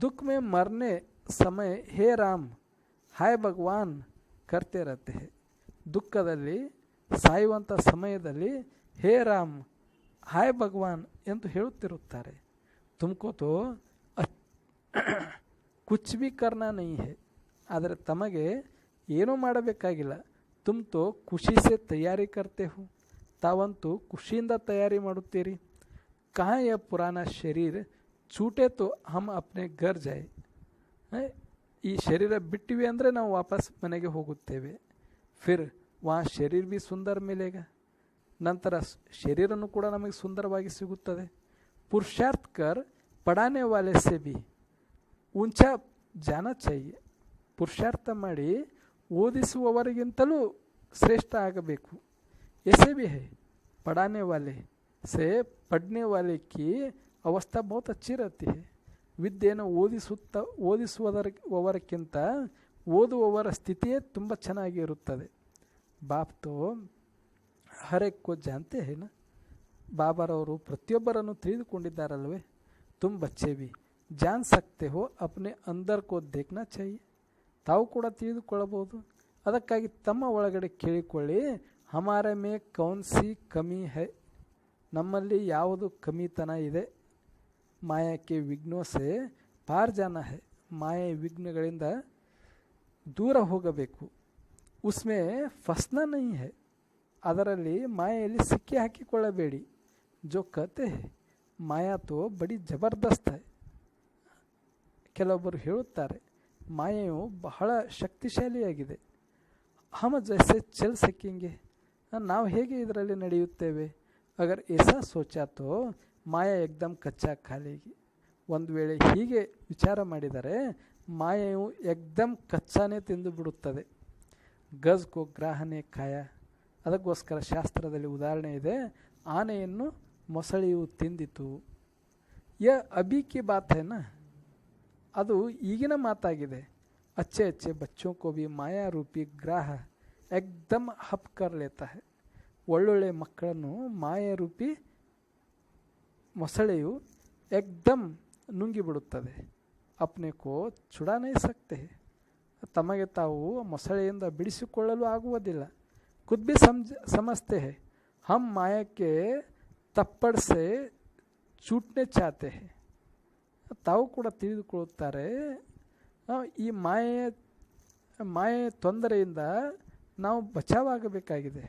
ದುಃಖ ಮೇ ಮರ್ನೆ ಸಮಯ ಹೇ ರಾಮ್ ಹಾಯ್ ಭಗವಾನ್ ಕರ್ತೆ ರಹತೆ ಹೇ. ದುಃಖದಲ್ಲಿ ಸಾಯುವಂಥ ಸಮಯದಲ್ಲಿ ಹೇ ರಾಮ್ ಹಾಯ್ ಭಗವಾನ್ ಎಂದು ಹೇಳುತ್ತಿರುತ್ತಾರೆ. ತುಮಕೋ ತೋ ಕುಚ್ ಭಿ ಕರ್ನಾ ನಹೀ ಹೇ. ಆದರೆ ತಮಗೆ ಏನೂ ಮಾಡಬೇಕಾಗಿಲ್ಲ. ತುಮ್ ತೋ ಖುಷಿ ಸೆ ತಯಾರಿ ಕರ್ತೆ ಹೋ. ತಾವಂತೂ ಖುಷಿಯಿಂದ ತಯಾರಿ ಮಾಡುತ್ತೀರಿ. ಕಹಾ ಯ ಪುರಾಣ ಶರೀರ್ छूटे तो हम अपने घर जाए. ಈ ಶರೀರ ಬಿಟ್ಟಿವಿ ಅಂದರೆ ನಾವು ವಾಪಸ್ ಮನೆಗೆ ಹೋಗುತ್ತೇವೆ. ಫಿರ್ ವಾ ಶರೀರ ಭಿ ಸುಂದರ ಮಿಲೇಗ, ನಂತರ ಶರೀರನೂ ಕೂಡ ನಮಗೆ ಸುಂದರವಾಗಿ ಸಿಗುತ್ತದೆ. ಪುರುಷಾರ್ಥ ಕರ್ ಪಡಾನೆ ವಾಲೆ ಸೆ ಭಿ ಉಂಚಾ ಜಾನ ಚಾಹಿಯೆ. ಪುರುಷಾರ್ಥ ಮಾಡಿ ಓದಿಸುವವರಿಗಿಂತಲೂ ಶ್ರೇಷ್ಠ ಆಗಬೇಕು. ऐसे भी है पढ़ाने वाले से पढ़ने वाले की अवस्था बहुत अच्छी रहती है. ವಿದ್ಯೆಯನ್ನು ಓದಿಸುವವರಕ್ಕಿಂತ ಓದುವವರ ಸ್ಥಿತಿಯೇ ತುಂಬ ಚೆನ್ನಾಗಿ ಇರುತ್ತದೆ. ಬಾಪ್ ತೋ ಹರ್ ಏಕ್ ಕೋ ಜಾನ್ತೆ ಹೇ ನಾ. ಬಾಬಾರವರು ಪ್ರತಿಯೊಬ್ಬರನ್ನು ತಿಳಿದುಕೊಂಡಿದ್ದಾರಲ್ವೇ. ತುಮ್ ಬಚ್ಚೆ ಭಿ ಜಾನ್ ಸಕ್ತೆ ಹೋ ಅಪ್ನೆ ಅಂದರ್ ಕೋ ದೇಖ್ನಾ ಚಾಹಿಯೆ. ತಾವು ಕೂಡ ತಿಳಿದುಕೊಳ್ಳಬಹುದು. ಅದಕ್ಕಾಗಿ ತಮ್ಮ ಒಳಗಡೆ ಕೇಳಿಕೊಳ್ಳಿ, ಹಮಾರೆ ಮೇ ಕೌನ್ ಸಿ ಕಮಿ ಹೈ, ನಮ್ಮಲ್ಲಿ ಯಾವುದು ಕಮಿತನ ಇದೆ. ಮಾಯಕ್ಕೆ ವಿಘ್ನೋ ಸೆ ಪಾರ್ ಜಾನ ಹೈ, ಮಾಯೆ ವಿಘ್ನಗಳಿಂದ ದೂರ ಹೋಗಬೇಕು. ಉಸ್ಮೇ ಫಸ್ನಾ ನಹೀ ಹೈ, ಅದರಲ್ಲಿ ಮಾಯೆಯಲ್ಲಿ ಸಿಕ್ಕಿ ಹಾಕಿಕೊಳ್ಳಬೇಡಿ. ಜೋ ಕತೆ ಹೈ ಮಾಯಾ ತೋ ಬಡಿ ಜಬರ್ದಸ್ತ್ ಹೈ. ಕೆಲವೊಬ್ಬರು ಹೇಳುತ್ತಾರೆ ಮಾಯೆಯು ಬಹಳ ಶಕ್ತಿಶಾಲಿಯಾಗಿದೆ. ಹಮ ಜೈಸೆ ಚಲ್ ಸಕೆಂಗೆ, ನಾವು ಹೇಗೆ ಇದರಲ್ಲಿ ನಡೆಯುತ್ತೇವೆ. ಅಗರ್ ಏಸಾ ಸೋಚಾ ತೋ ಮಾಯಾ ಏಕ್ದಮ್ ಕಚ್ಚಾ ಖಾಲಿಗಿ. ಒಂದು ವೇಳೆ ಹೀಗೆ ವಿಚಾರ ಮಾಡಿದರೆ ಮಾಯೆಯು ಏಕ್ದಮ್ ಕಚ್ಚಾನೇ ತಿಂದು ಬಿಡುತ್ತದೆ. ಗಜ್ ಕೋ ಗ್ರಾಹನೆ ಕಾಯ, ಅದಕ್ಕೋಸ್ಕರ ಶಾಸ್ತ್ರದಲ್ಲಿ ಉದಾಹರಣೆ ಇದೆ, ಆನೆಯನ್ನು ಮೊಸಳೆಯು ತಿಂದಿತು. ಯ ಅಭಿ ಕಿ ಬಾತ್ ಹೈ ನಾ, ಅದು ಈಗಿನ ಮಾತಾಗಿದೆ. अच्छे अच्छे बच्चों को भी माया रूपी ग्राह एकदम हप कर लेता है. ಒಳ್ಳೊಳ್ಳೆ ಮಕ್ಕಳನ್ನು ಮಾಯಾ ರೂಪಿ ಮೊಸಳೆಯು ಏಕ್ದಮ್ ನುಂಗಿಬಿಡುತ್ತದೆ. ಅಪ್ನೆ ಕೋ ಚುಡಾ ನೈ ಸಕ್ತೆ, ತಮಗೆ ತಾವು ಮೊಸಳೆಯಿಂದ ಬಿಡಿಸಿಕೊಳ್ಳಲು ಆಗುವುದಿಲ್ಲ. ಖುದ್ ಭಿ ಸಮಜ್ತೆ ಹೈ ಹಮ್ ಮಾಯಕ್ಕೆ ತಪ್ಪಡ್ ಸೆ ಚೂಟ್ನೆ ಚಾತೆ ಹೈ. ತಾವು ಕೂಡ ತಿಳಿದುಕೊಳ್ಳುತ್ತಾರೆ ಈ ಮಾಯೆ ತೊಂದರೆಯಿಂದ ನಾವು ಬಚಾವಾಗಬೇಕಾಗಿದೆ.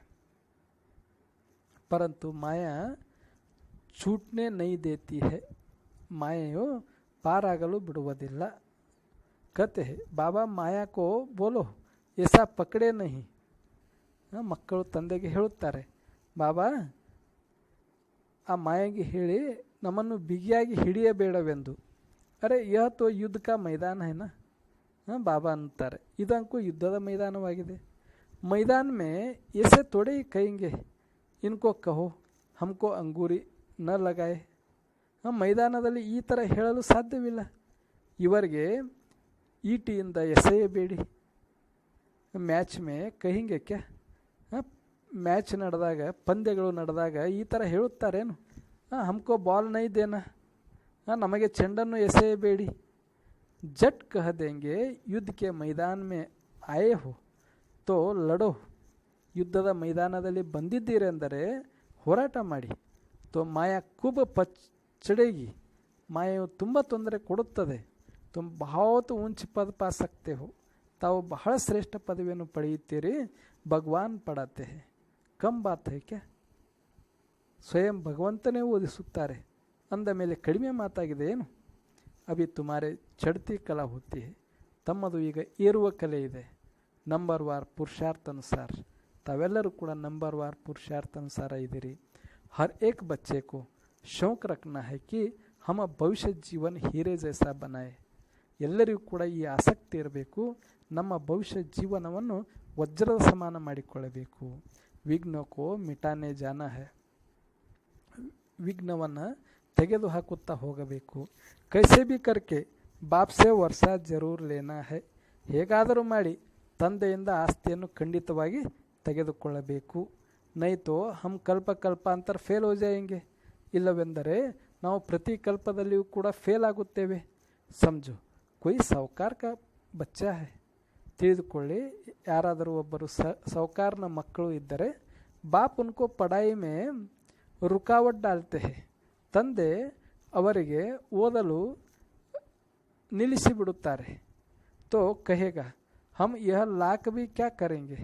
ಪರಂತು ಮಾಯಾ छूटने नहीं देती है, ಮಾಯೆಯು ಪಾರಾಗಲು ಬಿಡುವುದಿಲ್ಲ. कहते हैं बाबा माया को बोलो ऐसा पकड़े नहीं. ಮಕ್ಕಳು ತಂದೆಗೆ ಹೇಳುತ್ತಾರೆ, ಬಾಬಾ ಆ ಮಾಯೆಗೆ ಹೇಳಿ ನಮ್ಮನ್ನು ಬಿಗಿಯಾಗಿ ಹಿಡಿಯಬೇಡವೆಂದು. ಅರೆ ಯಹ ತೋ ಯುದ್ಧ ಕಾ ಮೈದಾನ ಹೈ ನಾ. ಬಾಬಾ ಅನ್ನುತ್ತಾರೆ, ಇದಂಕೂ ಯುದ್ಧದ ಮೈದಾನವಾಗಿದೆ. ಮೈದಾನ ಮೇ ऐसे थोड़े ही कहेंगे इनको कहो हमको अंगूरी न लगाए. ಮೈದಾನದಲ್ಲಿ ಈ ಥರ ಹೇಳಲು ಸಾಧ್ಯವಿಲ್ಲ. ಇವರಿಗೆ ಈಟಿಯಿಂದ ಎಸೆಯಬೇಡಿ. ಮ್ಯಾಚ್ ಮೇ ಕಹಿಂಗೆ ಕ್ಯಾ, ಮ್ಯಾಚ್ ನಡೆದಾಗ ಪಂದ್ಯಗಳು ನಡೆದಾಗ ಈ ಥರ ಹೇಳುತ್ತಾರೇನು, ಹಮ್ಕೋ ಬಾಲ್ ನೈ ದೇನಾ, ನಮಗೆ ಚೆಂಡನ್ನು ಎಸೆಯಬೇಡಿ. ಜಟ್ ಕಹ ದೇಂಗೆ ಯುದ್ಧ ಕೆ ಮೈದಾನ ಮೇ ಆಯೇ ಹೋ ತೋ ಲಡೋ. ಯುದ್ಧದ ಮೈದಾನದಲ್ಲಿ ಬಂದಿದ್ದೀರೆಂದರೆ ಹೋರಾಟ ಮಾಡಿ. ತೋ ಮಾಯಾ ಖೂಬ್ ಚಡೆಗಿ, ಮಾಯೆಯು ತುಂಬ ತೊಂದರೆ ಕೊಡುತ್ತದೆ. ತುಮ್ ಬಹುತ್ ಉಂಚ ಪದ ಪಾ ಸಕ್ತೆ ಹೋ, ತಾವು ಬಹಳ ಶ್ರೇಷ್ಠ ಪದವಿಯನ್ನು ಪಡೆಯುತ್ತೀರಿ. ಭಗವಾನ್ ಪಡಾತೆ ಹೇ, ಕಮ್ ಬಾತ್ ಹೈ ಕ್ಯಾ. ಸ್ವಯಂ ಭಗವಂತನೇ ಓದಿಸುತ್ತಾರೆ ಅಂದ ಮೇಲೆ ಕಡಿಮೆ ಮಾತಾಗಿದೆ ಏನು. ಅಭಿ ತುಮಾರೆ ಚಡ್ತಿ ಕಲಾ ಹೋತಿ ಹೈ, ತಮ್ಮದು ಈಗ ಏರುವ ಕಲೆ ಇದೆ. ನಂಬರ್ ವಾರ್ ಪುರುಷಾರ್ಥಾನುಸಾರ, ತಾವೆಲ್ಲರೂ ಕೂಡ ನಂಬರ್ ವಾರ್ ಪುರುಷಾರ್ಥಾನುಸಾರ ಇದ್ದೀರಿ. हर एक बच्चे को शौक रखना है कि हम भविष्य जीवन हीरे जैसा बनाए. ಎಲ್ಲರಿಗೂ ಕೂಡ ಈ ಆಸಕ್ತಿ ಇರಬೇಕು, ನಮ್ಮ ಭವಿಷ್ಯ ಜೀವನವನ್ನು ವಜ್ರದ ಸಮಾನ ಮಾಡಿಕೊಳ್ಳಬೇಕು. ವಿಘ್ನಕ್ಕೋ ಮಿಟಾನೆ ಜಾನ ಹೈ, ವಿಘ್ನವನ್ನು ತೆಗೆದು ಹಾಕುತ್ತಾ ಹೋಗಬೇಕು. ಕೈಸೆ ಬಿ ಕರ್ಕೆ ಬಾಪ್ಸೆ ವರ್ಷ ಜರೂರ್ ಲೇನಾ ಹೈ, ಹೇಗಾದರೂ ಮಾಡಿ ತಂದೆಯಿಂದ ಆಸ್ತಿಯನ್ನು ಖಂಡಿತವಾಗಿ ತೆಗೆದುಕೊಳ್ಳಬೇಕು. ನೈತೋ ಹಮ್ ಕಲ್ಪ ಕಲ್ಪಾಂತರ ಫೇಲ್ ಹೋ ಜಾಯೆಂಗೆ, ಇಲ್ಲವೆಂದರೆ ನಾವು ಪ್ರತಿ ಕಲ್ಪದಲ್ಲಿಯೂ ಕೂಡ ಫೇಲ್ ಆಗುತ್ತೇವೆ. ಸಮಜು ಕೊಯ್ ಸಾಹುಕಾರ ಕಾ ಬಚ್ಚಾ ಹೈ, ತಿಳಿದುಕೊಳ್ಳಿ, ಯಾರಾದರೂ ಒಬ್ಬರು ಸಾಹುಕಾರನ ಮಕ್ಕಳು ಇದ್ದರೆ ಬಾಪ್ ಉನ್ಕೋ ಪಢಾಯಿ ಮೇ ರುಕಾವಟ್ ಡಾಲ್ತೆ ಹೈ, ತಂದೆ ಅವರಿಗೆ ಓದಲು ನಿಲ್ಲಿಸಿಬಿಡುತ್ತಾರೆ. ತೋ ಕಹೇಗಾ ಹಮ್ ಯಹ ಲಾಕ್ ಭಿ ಕ್ಯಾ ಕರೆಂಗೆ,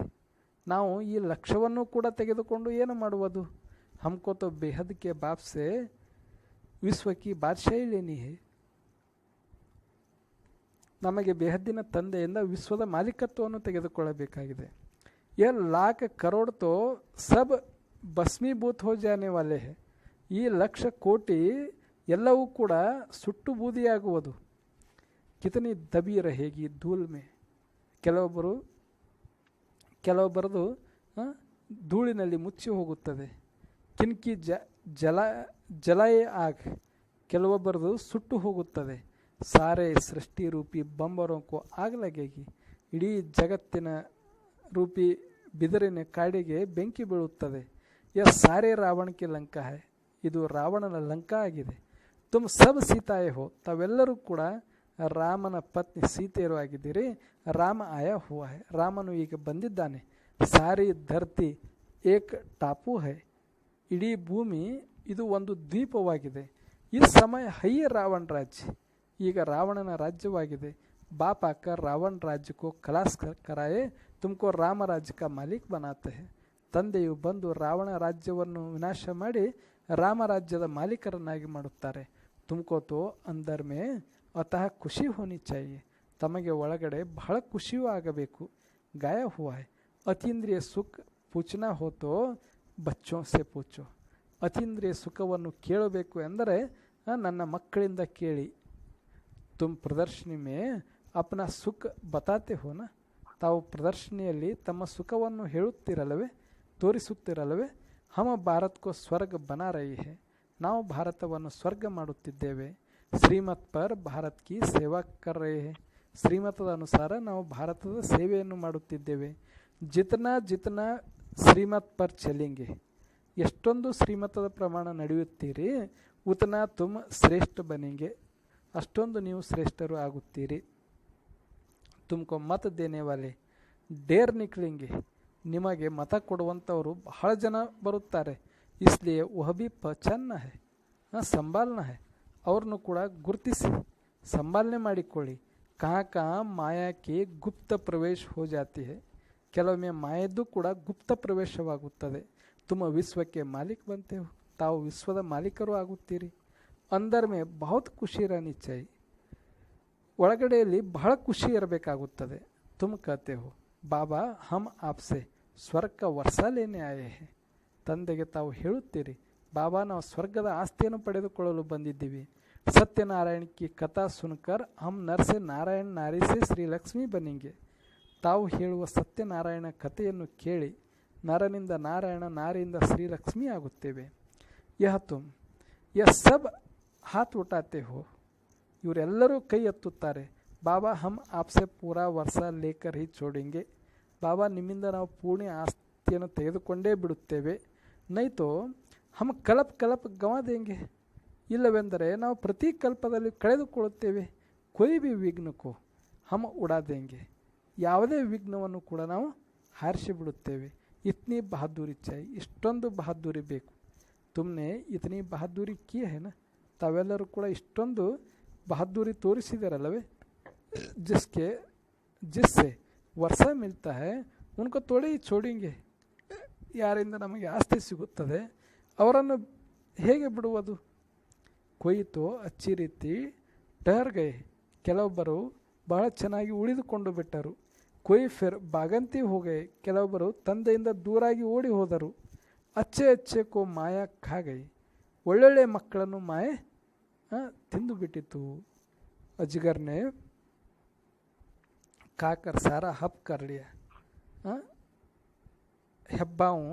ನಾವು ಈ ಲಕ್ಷ್ಯವನ್ನು ಕೂಡ ತೆಗೆದುಕೊಂಡು ಏನು ಮಾಡುವುದು. ಹಮ್ಕೋ ತೋ ಬೇಹದ್ ಕೆ ಬಾಪ್ ಸೆ ವಿಶ್ವ ಕಿ ಬಾದಶಾಹಿ ಲೇನಿ ಹೈ. ನಮಗೆ ಬೇಹದ್ದಿನ ತಂದೆಯಿಂದ ವಿಶ್ವದ ಮಾಲೀಕತ್ವವನ್ನು ತೆಗೆದುಕೊಳ್ಳಬೇಕಾಗಿದೆ. ये लाख करोड़ तो सब ಭಸ್ಮೀಭೂತ್ ಹೋ ಜಾನೆ ವಾಲೆ ಹೈ. ಈ ಲಕ್ಷ ಕೋಟಿ ಎಲ್ಲವೂ ಕೂಡ ಸುಟ್ಟು ಬೂದಿಯಾಗುವುದು. ಕಿತನಿ ದಬಿ ರಹೇಗಿ ಧೂಲ್ ಮೇ. ಕೆಲವೊಬ್ಬರದು ಧೂಳಿನಲ್ಲಿ ಮುಚ್ಚಿ ಹೋಗುತ್ತದೆ. ಕಿನ್ಕಿ ಜಲಾಯೇ ಆಗ್. ಕೆಲವೊಬ್ಬರದು ಸುಟ್ಟು ಹೋಗುತ್ತದೆ. ಸಾರೆ ಸೃಷ್ಟಿ ರೂಪಿ ಬಂಬರೋಂಕೋ ಆಗ್ ಲಗೇಗಿ. ಇಡೀ ಜಗತ್ತಿನ ರೂಪಿ ಬಿದಿರಿನ ಕಾಡಿಗೆ ಬೆಂಕಿ ಬೀಳುತ್ತದೆ. ಸಾರೆ ರಾವಣಕ್ಕೆ ಲಂಕಾ ಹೈ. ಇದು ರಾವಣನ ಲಂಕಾ ಆಗಿದೆ. ತುಮ್ ಸಬ್ ಸೀತಾಯೇ ಹೋ. ತಾವೆಲ್ಲರೂ ಕೂಡ ರಾಮನ ಪತ್ನಿ ಸೀತೆಯರು ಆಗಿದ್ದೀರಿ. ರಾಮ ಆಯಾ ಹುವಾ ಹೈ. ರಾಮನು ಈಗ ಬಂದಿದ್ದಾನೆ. ಸಾರಿ ಧರ್ತಿ ಏಕ್ ಟಾಪು ಹೈ. ಇಡೀ ಭೂಮಿ ಇದು ಒಂದು ದ್ವೀಪವಾಗಿದೆ. ಈ ಸಮಯ ಹೈ ರಾವಣ ರಾಜ್ಯ. ಈಗ ರಾವಣನ ರಾಜ್ಯವಾಗಿದೆ. ಬಾಪ್ ಆಕರ್ ರಾವಣ ರಾಜ್ಯಕ್ಕೋ ಖಲಾಸ್ ಕರಾಯೇ ತುಮಕೋ ರಾಮ ರಾಜ್ಯ ಕಾ ಮಾಲೀಕ್ ಬನಾತೆ ಹೈ. ತಂದೆಯು ಬಂದು ರಾವಣ ರಾಜ್ಯವನ್ನು ವಿನಾಶ ಮಾಡಿ ರಾಮರಾಜ್ಯದ ಮಾಲೀಕರನ್ನಾಗಿ ಮಾಡುತ್ತಾರೆ. ತುಮಕೋ ತೋ ಅಂದರ್ ಮೇ ಅತಃ ಖುಷಿ ಹೋನಿ ಚಾಹಿಯೆ. ತಮಗೆ ಒಳಗಡೆ ಬಹಳ ಖುಷಿಯೂ ಆಗಬೇಕು. ಗಾಯ ಹುವಾ ಹೈ. ಅತೀಂದ್ರಿಯ ಸುಖ ಪೂಚನಾ ಹೋತೋ ಬಚ್ಚೋ ಸೆ ಪೂಚೋ. ಅತೀಂದ್ರಿಯ ಸುಖವನ್ನು ಕೇಳಬೇಕು ಎಂದರೆ ನನ್ನ ಮಕ್ಕಳಿಂದ ಕೇಳಿ. ತುಮ್ ಪ್ರದರ್ಶನಿ ಮೇ ಅಪ್ನಾ ಸುಖ ಬತಾತೆ ಹೋನ. ತಾವು ಪ್ರದರ್ಶನಿಯಲ್ಲಿ ತಮ್ಮ ಸುಖವನ್ನು ಹೇಳುತ್ತಿರಲ್ಲವೇ, ತೋರಿಸುತ್ತಿರಲ್ಲವೇ. ಹಮ ಭಾರತ್ಕೋ ಸ್ವರ್ಗ ಬನಾ ರಹಿ ಹೈ. ನಾವು ಭಾರತವನ್ನು ಸ್ವರ್ಗ ಮಾಡುತ್ತಿದ್ದೇವೆ. ಶ್ರೀಮತ್ ಪರ್ ಭಾರತ್ ಕಿ ಸೇವಾ ಕರ್ ರಹೆ ಹೈ. ಶ್ರೀಮತದ ಅನುಸಾರ ನಾವು ಭಾರತದ ಸೇವೆಯನ್ನು ಮಾಡುತ್ತಿದ್ದೇವೆ. ಜಿತನಾ ಶ್ರೀಮತ್ ಪರ್ ಚಲೆಂಗೆ. ಎಷ್ಟೊಂದು ಶ್ರೀಮತದ ಪ್ರಮಾಣ ನಡೆಯುತ್ತೀರಿ, ಉತನಾ ತುಮ್ ಶ್ರೇಷ್ಠ ಬನೆಂಗೆ. ಅಷ್ಟೊಂದು ನೀವು ಶ್ರೇಷ್ಠರು ಆಗುತ್ತೀರಿ. ತುಮಕೋ ಮತ ದೇನೆ ವಾಲೆ ಡೇರ್ ನಿಕ್ಲೆಂಗೆ. ನಿಮಗೆ ಮತ ಕೊಡುವಂಥವರು ಬಹಳ ಜನ ಬರುತ್ತಾರೆ. ಇಸ್ಲಿಯೇ ವಹ ಭಿ ಪಹಚಾನ್ನ ಹೈ, ಸಂಭಾಲನ ಹೈ. ಅವ್ರನ್ನು ಕೂಡ ಗುರುತಿಸಿ ಸಂಭಾಲನೆ ಮಾಡಿಕೊಳ್ಳಿ. ಕಹಾ ಮಾಯಾಕ್ಕೆ ಗುಪ್ತ ಪ್ರವೇಶ ಹೋ ಜಾತಿ ಹೈ. ಕೆಲವೊಮ್ಮೆ ಮಾಯದ್ದು ಕೂಡ ಗುಪ್ತ ಪ್ರವೇಶವಾಗುತ್ತದೆ. ತುಮ ವಿಶ್ವಕ್ಕೆ ಮಾಲೀಕ್ ಬಂತೆ ಹೋ. ತಾವು ವಿಶ್ವದ ಮಾಲೀಕರು ಆಗುತ್ತೀರಿ. ಅಂದರ್ ಮೇ ಬಹುತ್ ಖುಷಿ ರಹನಿ ಚಾಹಿ. ಒಳಗಡೆಯಲ್ಲಿ ಬಹಳ ಖುಷಿ ಇರಬೇಕಾಗುತ್ತದೆ. ತುಮ್ ಕಹತೆ ಹೋ ಬಾಬಾ ಹಮ್ ಆಪ್ಸೆ ಸ್ವರ್ಗ ವರ್ಷ ಲೇನೆ ಆಯೇ ಹೇ. ತಂದೆಗೆ ತಾವು ಹೇಳುತ್ತೀರಿ, ಬಾಬಾ ನಾವು ಸ್ವರ್ಗದ ಆಸ್ತಿಯನ್ನು ಪಡೆದುಕೊಳ್ಳಲು ಬಂದಿದ್ದೀವಿ. ಸತ್ಯನಾರಾಯಣ ಕಿ ಕಥಾ ಸುನ್ಕರ್ ಹಮ್ ನರ್ಸೆ ನಾರಾಯಣ ನಾರಿಸೆ ಶ್ರೀಲಕ್ಷ್ಮಿ ಬನೆಂಗೆ. ತಾವು ಹೇಳುವ ಸತ್ಯನಾರಾಯಣ ಕಥೆಯನ್ನು ಕೇಳಿ ನರನಿಂದ ನಾರಾಯಣ, ನಾರಿಯಿಂದ ಶ್ರೀಲಕ್ಷ್ಮಿ ಆಗುತ್ತೇವೆ. ಯಹ ತುಮ್ ಯಹ ಸಬ್ ಹಾತ್ ಉಟಾತೆ ಹೋ. ಇವರೆಲ್ಲರೂ ಕೈ ಎತ್ತುತ್ತಾರೆ. ಬಾಬಾ ಹಮ್ ಆಪ್ಸೆ ಪೂರಾ ವರ್ಷ ಲೇಕರ್ ಹಿ ಚೋಡೆಂಗೆ. ಬಾಬಾ ನಿಮ್ಮಿಂದ ನಾವು ಪೂರ್ಣ ಆಸ್ತಿಯನ್ನು ತೆಗೆದುಕೊಂಡೇ ಬಿಡುತ್ತೇವೆ. ನೈತೋ ಹಮ್ ಕಲಪ್ ಗವಾ ದೇಂಗೆ. ಇಲ್ಲವೆಂದರೆ ನಾವು ಪ್ರತಿ ಕಲ್ಪದಲ್ಲಿ ಕಳೆದುಕೊಳ್ಳುತ್ತೇವೆ. ಕೊಯ್ ಬಿ ವಿಘ್ನಕ್ಕೋ ಹಮ್ ಉಡಾ ದೇಂಗೆ. ಯಾವುದೇ ವಿಘ್ನವನ್ನು ಕೂಡ ನಾವು ಹಾರಿಸಿ ಬಿಡುತ್ತೇವೆ. ಇತ್ನಿ ಬಹದ್ದೂರಿ ಚಾಹಿ. ಇಷ್ಟೊಂದು ಬಹದ್ದೂರಿ ಬೇಕು. ತುಮ್ನೆ ಇತನಿ ಬಹದ್ದೂರಿ ಕಿ ಹೇನ. ತಾವೆಲ್ಲರೂ ಕೂಡ ಇಷ್ಟೊಂದು ಬಹದ್ದೂರಿ ತೋರಿಸಿದಾರಲ್ಲವೇ. ಜಿಸ್ಸೆ ವರ್ಷ ಮಿಲ್ತಾ ಹೈ ಉನ್ಕೋ ತೋಡಿ ಚೋಡಿಂಗೆ. ಯಾರಿಂದ ನಮಗೆ ಆಸ್ತಿ ಸಿಗುತ್ತದೆ ಅವರನ್ನು ಹೇಗೆ ಬಿಡುವುದು. ಕೊಯ್ತೋ ಅಚ್ಚಿ ರೀತಿ ಟಹರ್ ಗಯೆ. ಕೆಲವೊಬ್ಬರು ಬಹಳ ಚೆನ್ನಾಗಿ ಉಳಿದುಕೊಂಡು ಬಿಟ್ಟರು. ಕೊಯ್ ಫಿರ್ ಬಾಗಂತಿ ಹೋಗಯೆ. ಕೆಲವೊಬ್ಬರು ತಂದೆಯಿಂದ ದೂರಾಗಿ ಓಡಿ ಹೋದರು. ಅಚ್ಚೆ ಕೋ ಮಾಯಾ ಖಾಗೈ. ಒಳ್ಳೊಳ್ಳೆ ಮಕ್ಕಳನ್ನು ಮಾಯೆ ತಿಂದು ಬಿಟ್ಟಿತು. ಅಜ್ಗರ್ನೆ ಕಾಕರ್ ಸಾರಾ ಹಪ್ ಕರ್ ಲಿಯಾ. ಹೆಬ್ಬಾವು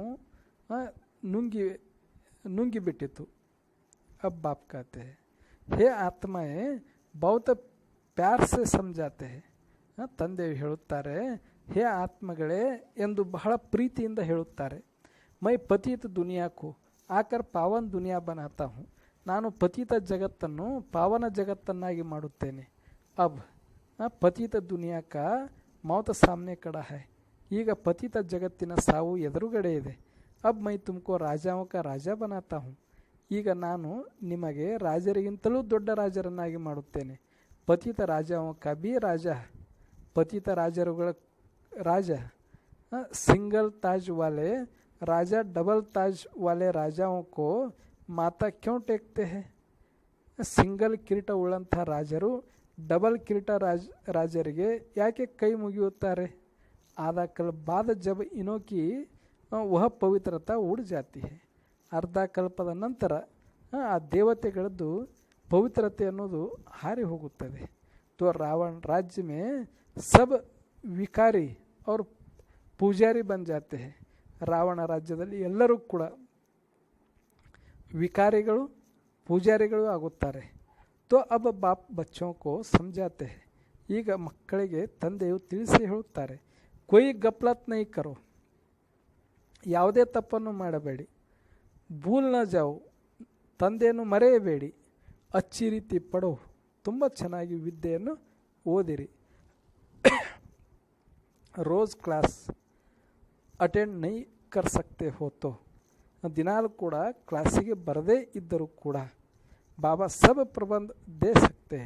ನುಂಗಿ ಬಿಟ್ಟಿತು. अब बाप कहते हैं हे ಆತ್ಮಯೇ ಬಹುತ ಪ್ಯಾರ್ ಸೆ ಸಮಜಾತೆ ಹೈ. ತಂದೆಯು ಹೇಳುತ್ತಾರೆ, ಹೇ ಆತ್ಮಗಳೇ ಎಂದು ಬಹಳ ಪ್ರೀತಿಯಿಂದ ಹೇಳುತ್ತಾರೆ. ಮೈ ಪತೀತ ದುನಿಯಾಕು ಆಕರ್ ಪಾವನ್ ದುನಿಯಾ ಬನಾತಾ ಹೂँ. ನಾನು ಪತೀತ ಜಗತ್ತನ್ನು ಪಾವನ ಜಗತ್ತನ್ನಾಗಿ ಮಾಡುತ್ತೇನೆ. ಅಬ್ ಪತೀತ ದುನಿಯಾಕ ಮೌತ ಸಾಮ್ನೆ ಕಡ ಹೈ. ಈಗ ಪತೀತ ಜಗತ್ತಿನ ಸಾವು ಎದುರುಗಡೆ ಇದೆ. ಅಬ್ ಮೈ ತುಮಕೋ ರಾಜಾओं का ರಾಜಾ ಬನಾತಾ ಹೂँ. ಈಗ ನಾನು ನಿಮಗೆ ರಾಜರಿಗಿಂತಲೂ ದೊಡ್ಡ ರಾಜರನ್ನಾಗಿ ಮಾಡುತ್ತೇನೆ. ಪತಿತ ರಾಜಾओं का भी ರಾಜ. ಪತಿತ ರಾಜರುಗಳ ರಾಜ. ಸಿಂಗಲ್ ತಾಜ್ ವಾಲೆ ರಾಜಾ ಡಬಲ್ ತಾಜ್ ವಾಲೆ ರಾಜಾओं को ಮಾತಾ ಕ್ಯೋं ಟೇಕ್ತೆ ಹೈ. ಸಿಂಗಲ್ ಕಿರೀಟ ಉಳ್ಳಂಥ ರಾಜರು ಡಬಲ್ ಕಿರೀಟ ರಾಜರಿಗೆ ಯಾಕೆ ಕೈ ಮುಗಿಯುತ್ತಾರೆ? आधा कल बाद जब इनों वह ಪವಿತ್ರತಾ ಉಡ್ ಜಾತಿ ಹೈ. ಅರ್ಧ ಕಲ್ಪದ ನಂತರ ಆ ದೇವತೆಗಳದ್ದು ಪವಿತ್ರತೆ ಅನ್ನೋದು ಹಾರಿ ಹೋಗುತ್ತದೆ. तो रावण राज्य में सब विकारी और पुजारी बन जाते हैं. ರಾವಣ ರಾಜ್ಯದಲ್ಲಿ ಎಲ್ಲರೂ ಕೂಡ ವಿಕಾರಿಗಳು ಪೂಜಾರಿಗಳು ಆಗುತ್ತಾರೆ. तो अब बाप बच्चों को समझाते हैं. ಈಗ ಮಕ್ಕಳಿಗೆ ತಂದೆಯು ತಿಳಿಸಿ ಹೇಳುತ್ತಾರೆ, कोई गफलत नहीं करो, ಯಾವುದೇ ತಪ್ಪನ್ನು ಮಾಡಬೇಡಿ. ಭೂಲ್ ನ ಜಾವು, ತಂದೆಯನ್ನು ಮರೆಯಬೇಡಿ. ಅಚ್ಚಿ ರೀತಿ ಪಡೋ, ತುಂಬ ಚೆನ್ನಾಗಿ ವಿದ್ಯೆಯನ್ನು ಓದಿರಿ. ರೋಜ್ ಕ್ಲಾಸ್ ಅಟೆಂಡ್ ನೈ ಕರ್ ಸಕ್ತೆ ಹೋತೋ, ದಿನಾಲು ಕೂಡ ಕ್ಲಾಸಿಗೆ ಬರದೇ ಇದ್ದರೂ ಕೂಡ ಬಾಬಾ ಸಬ್ ಪ್ರಬಂಧ ದೇ ಸಕ್ತೆ.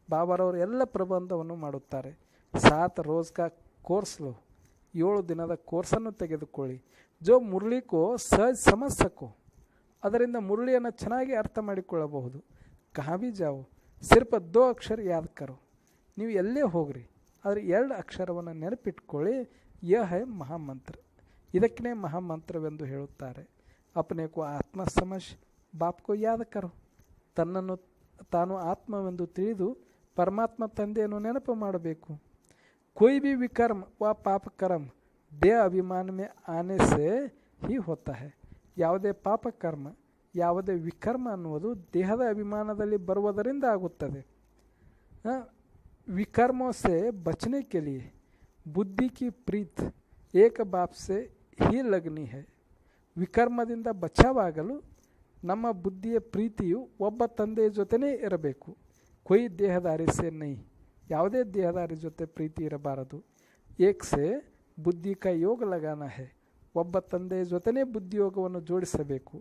ಬಾಬಾರವರು ಎಲ್ಲ ಪ್ರಬಂಧವನ್ನು ಮಾಡುತ್ತಾರೆ. 7 ರೋಜ್ ಕಾ ಕೋರ್ಸ್ ಲೋ, 7 ದಿನದ ಕೋರ್ಸನ್ನು ತೆಗೆದುಕೊಳ್ಳಿ. ಜೋ ಮುರಳಿಕೋ ಸಹಜ ಸಮಜ್ ಸಕೋ, ಅದರಿಂದ ಮುರಳಿಯನ್ನು ಚೆನ್ನಾಗಿ ಅರ್ಥ ಮಾಡಿಕೊಳ್ಳಬಹುದು. ಕಹಾ ಭಿ ಜಾವು ಸಿರ್ಫ 2 ಅಕ್ಷರ ಯಾದ್ ಕರೋ, ನೀವು ಎಲ್ಲೇ ಹೋಗ್ರಿ ಆದರೆ 2 ಅಕ್ಷರವನ್ನು ನೆನಪಿಟ್ಕೊಳ್ಳಿ. ಯ ಹೈ ಮಹಾಮಂತ್ರ, ಇದಕ್ಕೇ ಮಹಾಮಂತ್ರವೆಂದು ಹೇಳುತ್ತಾರೆ. ಅಪನೆಕೋ ಆತ್ಮ ಸಮಜ್ ಬಾಪ್ಕೋ ಯಾದ ಕರೋ, ತನ್ನನ್ನು ತಾನು ಆತ್ಮವೆಂದು ತಿಳಿದು ಪರಮಾತ್ಮ ತಂದೆಯನ್ನು ನೆನಪು ಮಾಡಬೇಕು. कोई भी विकर्म व पाप कर्म देह अभिमान में आने से ही होता है. ಯಾವುದೇ ಪಾಪ ಕರ್ಮ ಯಾವುದೇ ವಿಕರ್ಮ ಅನ್ನುವುದು ದೇಹದ ಅಭಿಮಾನದಲ್ಲಿ ಬರುವುದರಿಂದ ಆಗುತ್ತದೆ. विकर्मों से बचने के लिए बुद्धि की प्रीत एक बाप से ही लगनी है. ವಿಕರ್ಮದಿಂದ ಬಚಾವಾಗಲು ನಮ್ಮ ಬುದ್ಧಿಯ ಪ್ರೀತಿಯು ಒಬ್ಬ ತಂದೆಯ ಜೊತೆನೇ ಇರಬೇಕು. ಕೊಯ್ ದೇಹದಾರಿ ಸೇ ನೈ, ಯಾವುದೇ ದೇಹದಾರಿ ಜೊತೆ ಪ್ರೀತಿ ಇರಬಾರದು. ಏಕ್ ಸೇ ಬುದ್ಧಿ ಕಾ ಯೋಗ ಲಗಾನ ಹೈ, ಒಬ್ಬ ತಂದೆಯ ಜೊತೆನೇ ಬುದ್ಧಿಯೋಗವನ್ನು ಜೋಡಿಸಬೇಕು.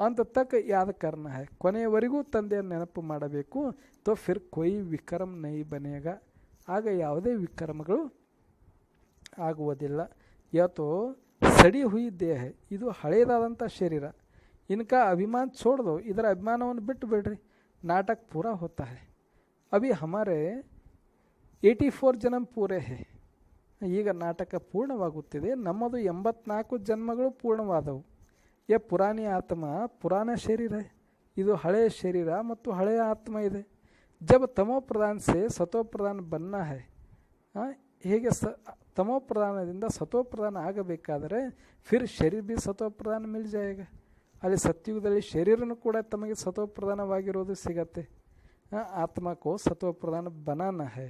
ಅಂತ ತಕ್ಕ ಯಾದ ಕರ್ನ ಹೈ, ಕೊನೆಯವರೆಗೂ ತಂದೆಯನ್ನು ನೆನಪು ಮಾಡಬೇಕು. ತೋ ಫಿರ್ ಕೊಯ್ ವಿಕರ್ಮ ನೈ ಬನೇಗ, ಆಗ ಯಾವುದೇ ವಿಕರ್ಮಗಳು ಆಗುವುದಿಲ್ಲ. ಯಾತೋ ಸಡಿ ಹುಯಿ ದೇಹ, ಇದು ಹಳೆಯದಾದಂಥ ಶರೀರ. ಇನ್ಕಾ ಅಭಿಮಾನ छोड़ दो, ಇದರ ಅಭಿಮಾನವನ್ನು ಬಿಟ್ಟು ಬಿಡ್ರಿ. ನಾಟಕ ಪೂರಾ ಹೋತಾ ಹೈ. ಅಭಿ ಹಮಾರೆ 84 ಜನ್ಮ ಪೂರೇ ಹೇ, ಈಗ ನಾಟಕ ಪೂರ್ಣವಾಗುತ್ತಿದೆ. ನಮ್ಮದು 84 ಜನ್ಮಗಳು ಪೂರ್ಣವಾದವು. ಯ ಪುರಾಣಿ ಆತ್ಮ ಪುರಾಣ ಶರೀರ, ಇದು ಹಳೆಯ ಶರೀರ ಮತ್ತು ಹಳೆಯ ಆತ್ಮ ಇದೆ. ಜಬ್ ತಮೋ ಪ್ರಧಾನ ಸೇ ಸತೋ ಪ್ರಧಾನ ಬನ್ನ ಹೈ, ಹೇಗೆ ತಮೋ ಪ್ರಧಾನದಿಂದ ಸತೋ ಪ್ರಧಾನ ಆಗಬೇಕಾದರೆ ಫಿರ್ ಶರೀರ ಬಿ ಸತೋ ಪ್ರಧಾನ ಮಿಲ್ ಜಾಯೇಗ, ಅಲ್ಲಿ ಸತ್ಯುಗದಲ್ಲಿ ಶರೀರನೂ ಕೂಡ ತಮಗೆ ಸತೋ ಪ್ರಧಾನವಾಗಿರೋದು ಸಿಗತ್ತೆ. ಆತ್ಮಕ್ಕೂ ಸತೋ ಪ್ರಧಾನ ಬನಾನ ಹೈ,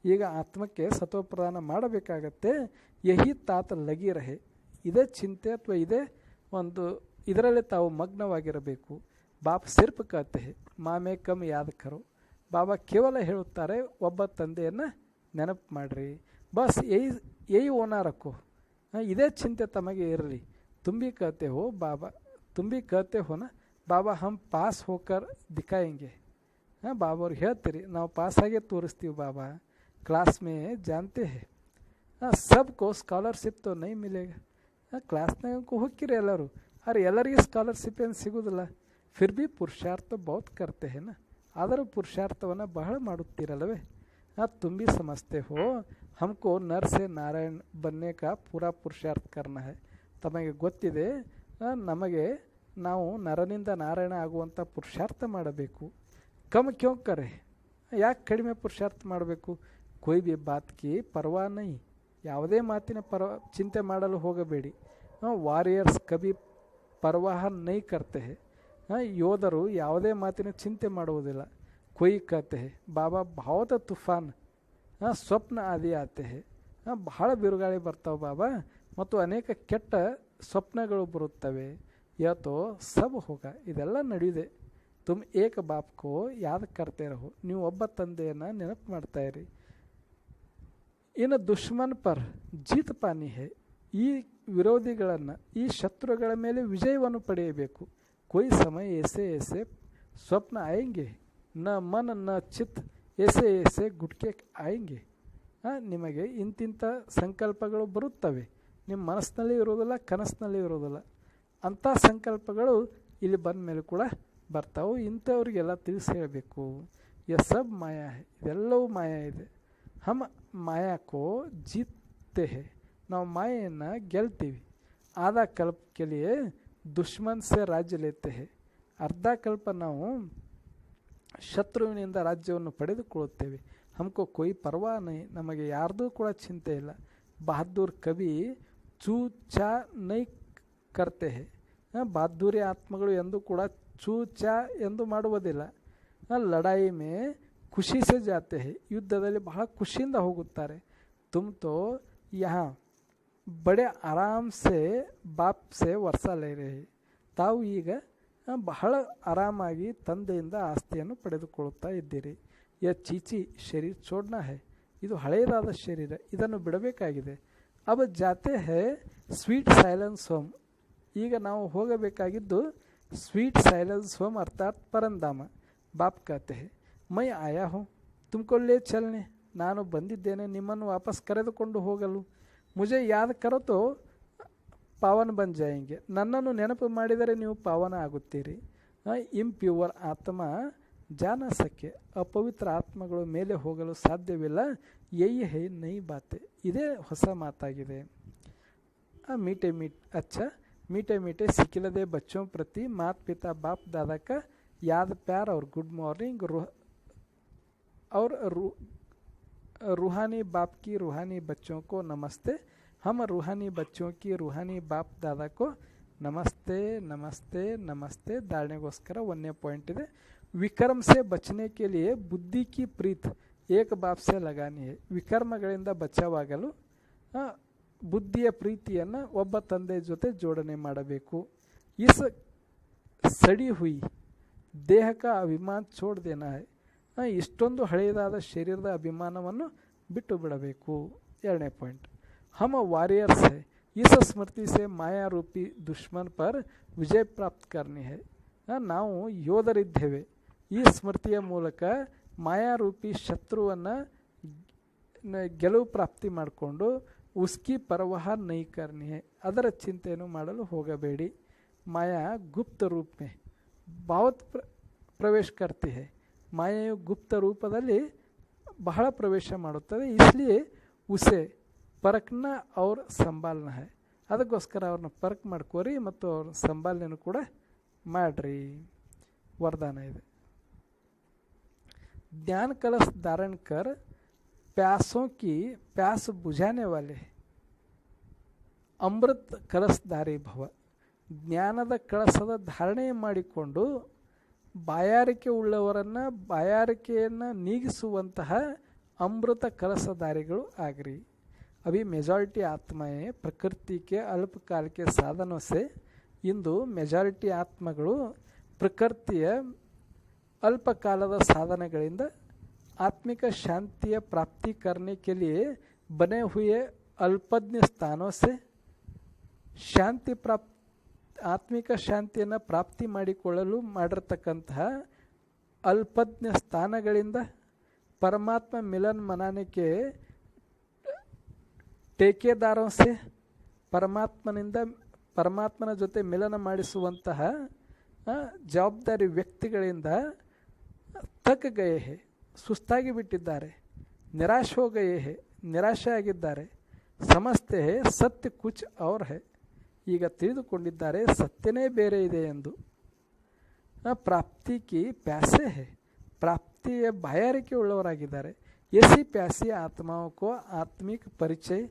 ಈಗ ಆತ್ಮಕ್ಕೆ ಸತೋ ಪ್ರಧಾನ ಮಾಡಬೇಕಾಗತ್ತೆ. ಯಹಿ ತಾತ ಲಗಿ ರಹೆ, ಇದೇ ಚಿಂತೆ ಅಥವಾ ಇದೇ ಒಂದು ಇದರಲ್ಲಿ ತಾವು ಮಗ್ನವಾಗಿರಬೇಕು. ಬಾಪ್ ಸಿರ್ಫ್ ಕತೆ ಹೇ ಮಾಮೇ ಕಮ್ ಯಾದ ಕರೋ, ಬಾಬಾ ಕೇವಲ ಹೇಳುತ್ತಾರೆ ಒಬ್ಬ ತಂದೆಯನ್ನು ನೆನಪು ಮಾಡಿರಿ. ಬಸ್ ಯಹಿ ಓನಾ ರಕ್ಕೋ, ಇದೇ ಚಿಂತೆ ತಮಗೆ ಇರಲಿ. ತುಂಬಿ ಕತೆ ಹೋ ಬಾಬಾ, ತುಂಬಿ ಕತೆ ಹೋನ ಬಾಬಾ ಹಮ್ ಪಾಸ್ ಹೋಕರ್ ದಿಖಾಯಂಗೆ. ಬಾಬಾ ಅವ್ರಿಗೆ ಹೇಳ್ತೀರಿ ನಾವು ಪಾಸಾಗೇ ತೋರಿಸ್ತೀವಿ ಬಾಬಾ. ಕ್ಲಾಸ್ ಮೇ ಜಾನ್ತೆ ಹೇ ಸಬ್ಕೋ ಸ್ಕಾಲರ್ಶಿಪ್ ತೋ ನೈ ಮಿಲೇಗ, ಕ್ಲಾಸ್ನಾಗ ಹೋಗ್ಕಿರಿ ಎಲ್ಲರೂ, ಆದರೆ ಎಲ್ಲರಿಗೆ ಸ್ಕಾಲರ್ಶಿಪ್ ಏನು ಸಿಗೋದಿಲ್ಲ. ಫಿರ್ ಭಿ ಪುರುಷಾರ್ಥ ಬಹುತ್ ಕರ್ತೆ ಹೇನ, ಆದರೂ ಪುರುಷಾರ್ಥವನ್ನು ಬಹಳ ಮಾಡುತ್ತೀರಲ್ಲವೇ. तुम भी समझते हो हमको नर से नारायण बनने का पूरा पुरुषार्थ करना है. ತಮಗೆ ಗೊತ್ತಿದೆ ನಮಗೆ ನಾವು ನರನಿಂದ ನಾರಾಯಣ ಆಗುವಂಥ ಪುರುಷಾರ್ಥ ಮಾಡಬೇಕು. ಕಮ್ ಕ್ಯೋ ಕರೆ, ಯಾಕೆ ಕಡಿಮೆ ಪುರುಷಾರ್ಥ ಮಾಡಬೇಕು. ಕೊಯ್ ಬಿ ಬಾತ್ ಕಿ ಪರ್ವಾ ನೈ, ಯಾವುದೇ ಮಾತಿನ ಚಿಂತೆ ಮಾಡಲು ಹೋಗಬೇಡಿ. ವಾರಿಯರ್ಸ್ ಕಬಿ ಪರ್ವಾಹ ನೈ ಕರ್ತೆ ಹೇ, ಯೋಧರು ಯಾವುದೇ ಮಾತಿನ ಚಿಂತೆ ಮಾಡುವುದಿಲ್ಲ. ಕೊಯ್ ಕತೆ ಹೇ ಬಾಬಾ ಭಾವದ ತುಫಾನ್ ಸ್ವಪ್ನ ಆದಿ ಆತೆ ಹೇ, ಬಹಳ ಬಿರುಗಾಳಿ ಬರ್ತಾವೆ ಬಾಬಾ ಮತ್ತು ಅನೇಕ ಕೆಟ್ಟ ಸ್ವಪ್ನಗಳು ಬರುತ್ತವೆ. ಯಾತೋ ಸಬ್ ಹೋಗ, ಇದೆಲ್ಲ ನಡೆಯುದೆ. ತುಮ್ ಏಕ ಬಾಪ್ಕೋ ಯಾದ ಕರ್ತೆ ರಹೋ, ನೀವು ಒಬ್ಬ ತಂದೆಯನ್ನು ನೆನಪು ಮಾಡ್ತಾಯಿರಿ. ಇನ್ನು ದುಶ್ಮನ್ ಪರ್ ಜೀತ್ ಪಾನಿ ಹೇ, ಈ ವಿರೋಧಿಗಳನ್ನು ಈ ಶತ್ರುಗಳ ಮೇಲೆ ವಿಜಯವನ್ನು ಪಡೆಯಬೇಕು. ಕೊಯ್ ಸಮಯ ಏಸೆ ಏಸೆ ಸ್ವಪ್ನ ಆಯಂಗೆ ನ ಮನ ನ ಚಿತ್ ಏಸೆ ಏಸೆ ಗುಟ್ಕೆ ಆಯಂಗೆ. ನಿಮಗೆ ಇಂತಿಂಥ ಸಂಕಲ್ಪಗಳು ಬರುತ್ತವೆ, ನಿಮ್ಮ ಮನಸ್ಸಿನಲ್ಲಿ ಇರೋದಿಲ್ಲ, ಕನಸಿನಲ್ಲಿ ಇರೋದಿಲ್ಲ. ಅಂಥ ಸಂಕಲ್ಪಗಳು ಇಲ್ಲಿ ಬಂದ ಮೇಲೆ ಕೂಡ ಬರ್ತಾವೆ. ಇಂಥವ್ರಿಗೆಲ್ಲ ತಿಳಿಸಿ ಹೇಳಬೇಕು. यह सब माया है, ಇದೆಲ್ಲವೂ ಮಾಯಾ ಇದೆ. हम माया को जीतते हैं, ನಾವು ಮಾಯೆಯನ್ನು ಗೆಲ್ತೀವಿ. आधा कल्प के लिए दुश्मन से राज्य लेते हैं, ಅರ್ಧ ಕಲ್ಪ ನಾವು ಶತ್ರುವಿನಿಂದ ರಾಜ್ಯವನ್ನು ಪಡೆದುಕೊಳ್ಳುತ್ತೇವೆ. हमको कोई परवाह नहीं, ನಮಗೆ ಯಾರ್ದೂ ಕೂಡ ಚಿಂತೆ ಇಲ್ಲ. ಬಹದ್ದೂರ್ ಕವಿ ಚೂ ಚಾ ನೈ ಕರ್ತೆ ಹೇ, ಬಹದ್ದೂರಿ ಆತ್ಮಗಳು ಎಂದು ಕೂಡ ಚೂ ಚಾ ಎಂದು ಮಾಡುವುದಿಲ್ಲ. ಲಡಾಯಿ ಮೇ ಖುಷಿ ಸೆ ಜಾತೆ ಹೇ, ಯುದ್ಧದಲ್ಲಿ ಬಹಳ ಖುಷಿಯಿಂದ ಹೋಗುತ್ತಾರೆ. ತುಮ್ ತೋ ಯಹಾ ಬಡೆ ಆರಾಮ್ ಸೆ ಬಾಪ್ ಸೆ ವರ್ಷ ಲೇ ರಹೆ, ತಾವು ಈಗ ಬಹಳ ಆರಾಮಾಗಿ ತಂದೆಯಿಂದ ಆಸ್ತಿಯನ್ನು ಪಡೆದುಕೊಳ್ಳುತ್ತಾ ಇದ್ದೀರಿ. ಯ ಚೀಚಿ ಶರೀರ ಚೋಡ್ನಾ ಹೇ, ಇದು ಹಳೆಯದಾದ ಶರೀರ, ಇದನ್ನು ಬಿಡಬೇಕಾಗಿದೆ. ಅಬ ಜಾತೆ ಹೇ ಸ್ವೀಟ್ ಸೈಲೆನ್ಸ್ ಹೋಮ್, ಈಗ ನಾವು ಹೋಗಬೇಕಾಗಿದ್ದು ಸ್ವೀಟ್ ಸೈಲೆನ್ಸ್ ಹೋಮ್ ಅರ್ಥಾತ್ ಪರಂಧಾಮ. ಬಾಪ್ ಕಹತೆ ಹೇ ಮೈ ಆಯಾ ಹೋ ತುಮಕೋ ಲೇ ಚಲ್ನೆ, ನಾನು ಬಂದಿದ್ದೇನೆ ನಿಮ್ಮನ್ನು ವಾಪಸ್ ಕರೆದುಕೊಂಡು ಹೋಗಲು. ಮುಜೆ ಯಾದ್ ಕರೋ ತೋ ಪಾವನ ಬನ್ ಜಾಯೆಂಗೆ, ನನ್ನನ್ನು ನೆನಪು ಮಾಡಿದರೆ ನೀವು ಪಾವನ ಆಗುತ್ತೀರಿ. ಇಂಪ್ಯೂವರ್ ಆತ್ಮ ಜಾನ ಸಕ್ಕೆ, ಅಪವಿತ್ರ ಆತ್ಮಗಳು ಮೇಲೆ ಹೋಗಲು ಸಾಧ್ಯವಿಲ್ಲ. ಯಹಿ ಹೇ ನೈ ಬಾತೆ, ಇದೇ ಹೊಸ ಮಾತಾಗಿದೆ. मीठे मीठे अच्छा मीठे मीठे सिखिलदे बच्चों प्रति माता पिता बाप दादा का याद प्यार और गुड मॉर्निंग और रूहानी बाप की रूहानी बच्चों को नमस्ते. हम रूहानी बच्चों की रूहानी बाप दादा को नमस्ते नमस्ते नमस्ते. धारणेಗೋಸ್ಕರ 1ನೇ ಪಾಯಿಂಟ್ ಇದೆ. विकर्म से बचने के लिए बुद्धि की प्रीत एक बाप से लगानी है. ವಿಕರ್ಮಗಳಿಂದ ಬಚಾವಾಗಲು ಬುದ್ಧಿಯ ಪ್ರೀತಿಯನ್ನು ಒಬ್ಬ ತಂದೆ ಜೊತೆ ಜೋಡಣೆ ಮಾಡಬೇಕು. ಇಸ್ ಸಡಿ ಹುಯಿ ದೇಹ ಕಾ ಅಭಿಮಾನ ಛೋಡ್ ದೇನಾ ಹೈ, ಇಷ್ಟೊಂದು ಹಳೆಯದಾದ ಶರೀರದ ಅಭಿಮಾನವನ್ನು ಬಿಟ್ಟು ಬಿಡಬೇಕು. 2ನೇ ಪಾಯಿಂಟ್ ಹಮ್ ವಾರಿಯರ್ಸ್ ಹೈ, ಇಸ್ ಸ್ಮೃತಿ ಸೆ ಮಾಯಾ ರೂಪಿ ದುಶ್ಮನ್ ಪರ್ ವಿಜಯ ಪ್ರಾಪ್ತ ಕರ್ನಿ ಹೈ. ನಾವು ಯೋಧರಿದ್ದೇವೆ, ಈ ಸ್ಮೃತಿಯ ಮೂಲಕ ಮಾಯಾರೂಪಿ ಶತ್ರುವನ್ನು ಗೆಲುವು ಪ್ರಾಪ್ತಿ ಮಾಡಿಕೊಂಡು ಉಸ್ಕಿ ಪರವಾಹ ನೈ ಕರ್ನಿ ಹೈ, ಅದರ ಚಿಂತೆಯನ್ನು ಮಾಡಲು ಹೋಗಬೇಡಿ. ಮಾಯಾ ಗುಪ್ತ ರೂಪ ಮೇ ಭಾವತ್ ಪ್ರವೇಶ ಕರ್ತಿ ಹೈ, ಮಾಯೆಯು ಗುಪ್ತ ರೂಪದಲ್ಲಿ ಬಹಳ ಪ್ರವೇಶ ಮಾಡುತ್ತದೆ. ಇಸ್ಲಿಯೇ ಉಸೆ ಪರಕ್ನ ಅವ್ರ ಸಂಭಾಲನ ಹೈ, ಅದಕ್ಕೋಸ್ಕರ ಅವ್ರನ್ನ ಪರಕ್ ಮಾಡ್ಕೋರಿ ಮತ್ತು ಅವ್ರ ಸಂಭಾಲನೆಯನ್ನು ಕೂಡ ಮಾಡ್ರಿ. वरदान है। ज्ञान कलश धारण कर प्यासों की प्यास बुझाने वाले ಅಮೃತ ಕಲಸಧಾರಿ ಭವ. ಜ್ಞಾನದ ಕಳಸದ ಧಾರಣೆ ಮಾಡಿಕೊಂಡು ಬಾಯಾರಿಕೆ ಉಳ್ಳವರನ್ನು ಬಾಯಾರಿಕೆಯನ್ನು ನೀಗಿಸುವಂತಹ ಅಮೃತ ಕಲಸಧಾರಿಗಳು ಆಗ್ರಿ. अभी मेजॉरिटी आत्माएं प्रकृति के अल्पकाल के साधनों से, ಇಂದು ಮೆಜಾರಿಟಿ ಆತ್ಮಗಳು ಪ್ರಕೃತಿಯ ಅಲ್ಪಕಾಲದ ಸಾಧನಗಳಿಂದ आत्मिक शांति प्राप्ति करने के लिए बने हुए अल्पज्ञ स्थानों से ಶಾಂತಿ ಆತ್ಮಿಕ ಶಾಂತಿಯನ್ನು ಪ್ರಾಪ್ತಿ ಮಾಡಿಕೊಳ್ಳಲು ಮಾಡಿರತಕ್ಕಂತಹ ಅಲ್ಪಜ್ಞ ಸ್ಥಾನಗಳಿಂದ परमात्मा मिलन मनाने के ಟೇಕೆದಾರೋं से ಪರಮಾತ್ಮನ ಜೊತೆ ಮಿಲನ ಮಾಡಿಸುವಂತಹ ಜವಾಬ್ದಾರಿ ವ್ಯಕ್ತಿಗಳಿಂದ ತಕ್ ಗಯೇ ಹೇ, ಸುಸ್ತಾಗಿ ಬಿಟ್ಟಿದ್ದಾರೆ. ನಿರಾಶ್ ಹೋ ಗಯೇ ಹೇ, ನಿರಾಶೆ ಆಗಿದ್ದಾರೆ. ಸಮಸ್ತೆ ಹೇ ಸತ್ಯ ಕುಚ್ ಔರ್ ಹೇ, ಈಗ ತಿಳಿದುಕೊಂಡಿದ್ದಾರೆ ಸತ್ಯನೇ ಬೇರೆ ಇದೆ ಎಂದು. ಪ್ರಾಪ್ತಿ ಕಿ ಪ್ಯಾಸೆ ಹೇ, ಪ್ರಾಪ್ತಿಯ ಬಾಯಾರಿಕೆ ಉಳ್ಳವರಾಗಿದ್ದಾರೆ. ऐसी प्यासी आत्माओं को आत्मिक परिचय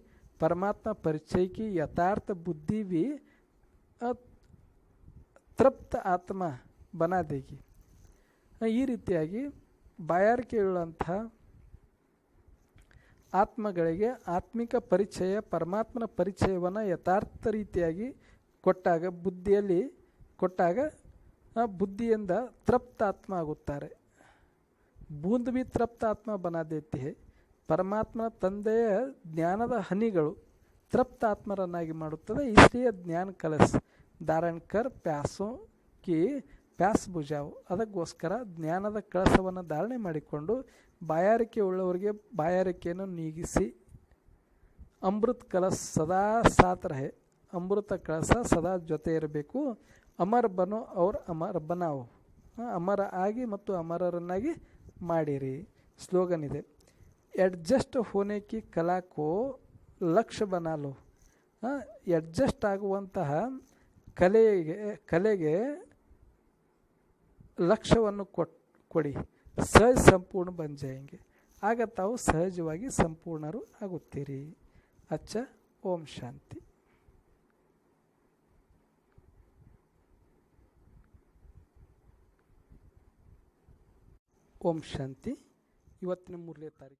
परमात्मा परिचय की यथार्थ बुद्धि भी तृप्त ಆತ್ಮ ಬನಾ ದೇಗಿ. ಈ ರೀತಿಯಾಗಿ ಬಾಯಾರಿಕೆಯುಳ್ಳಂತಹ ಆತ್ಮಗಳಿಗೆ ಆತ್ಮಿಕ ಪರಿಚಯ ಪರಮಾತ್ಮನ ಪರಿಚಯವನ್ನು ಯಥಾರ್ಥ ರೀತಿಯಾಗಿ ಕೊಟ್ಟಾಗ ಬುದ್ಧಿಯಿಂದ ತೃಪ್ತ ಆತ್ಮ ಆಗುತ್ತಾರೆ. ಬೂಂದ್ ಬಿ ತೃಪ್ತ ಆತ್ಮ ಬನಾ ದೇತಿ ಹೇ. ಪರಮಾತ್ಮನ ತಂದೆಯ ಜ್ಞಾನದ ಹನಿಗಳು ತೃಪ್ತ ಆತ್ಮರನ್ನಾಗಿ ಮಾಡುತ್ತದೆ. ಇಸ್ಲಿಯೇ ಜ್ಞಾನ ಕಲಸ್ ಧಾರಣ ಕರ್ ಪ್ಯಾಸೋ ಕಿ ಪ್ಯಾಸ್ ಬುಜಾವು, ಅದಕ್ಕೋಸ್ಕರ ಜ್ಞಾನದ ಕಳಸವನ್ನು ಧಾರಣೆ ಮಾಡಿಕೊಂಡು ಬಾಯಾರಿಕೆ ಉಳ್ಳವರಿಗೆ ಬಾಯಾರಿಕೆಯನ್ನು ನೀಗಿಸಿ. ಅಮೃತ ಕಲಶ ಸದಾ ಸಾತ್ ರಹೆ, ಅಮೃತ ಕಳಸ ಸದಾ ಜೊತೆ ಇರಬೇಕು. ಅಮರ್ ಬನೋ ಅವ್ರ ಅಮರ್ ಬನಾವು, ಅಮರ ಆಗಿ ಮತ್ತು ಅಮರರನ್ನಾಗಿ ಮಾಡಿರಿ. ಸ್ಲೋಗನ್ ಇದೆ, एडजस्ट होने की कला को लक्ष्य बना लो. ಎಡ್ಜಸ್ಟ್ ಆಗುವಂತಹ ಕಲೆಗೆ ಲಕ್ಷ್ಯವನ್ನು ಕೊಡಿ. ಸಹಜ ಸಂಪೂರ್ಣ ಬನ್ ಜಾಯೆಂಗೆ. ಆಗ ತಾವು ಸಹಜವಾಗಿ ಸಂಪೂರ್ಣರು ಆಗುತ್ತೀರಿ. ಅಚ್ಚ. ಓಂ ಶಾಂತಿ. ಓಂ ಶಾಂತಿ. ಇವತ್ತಿನ 3ನೇ ತಾರೀಕು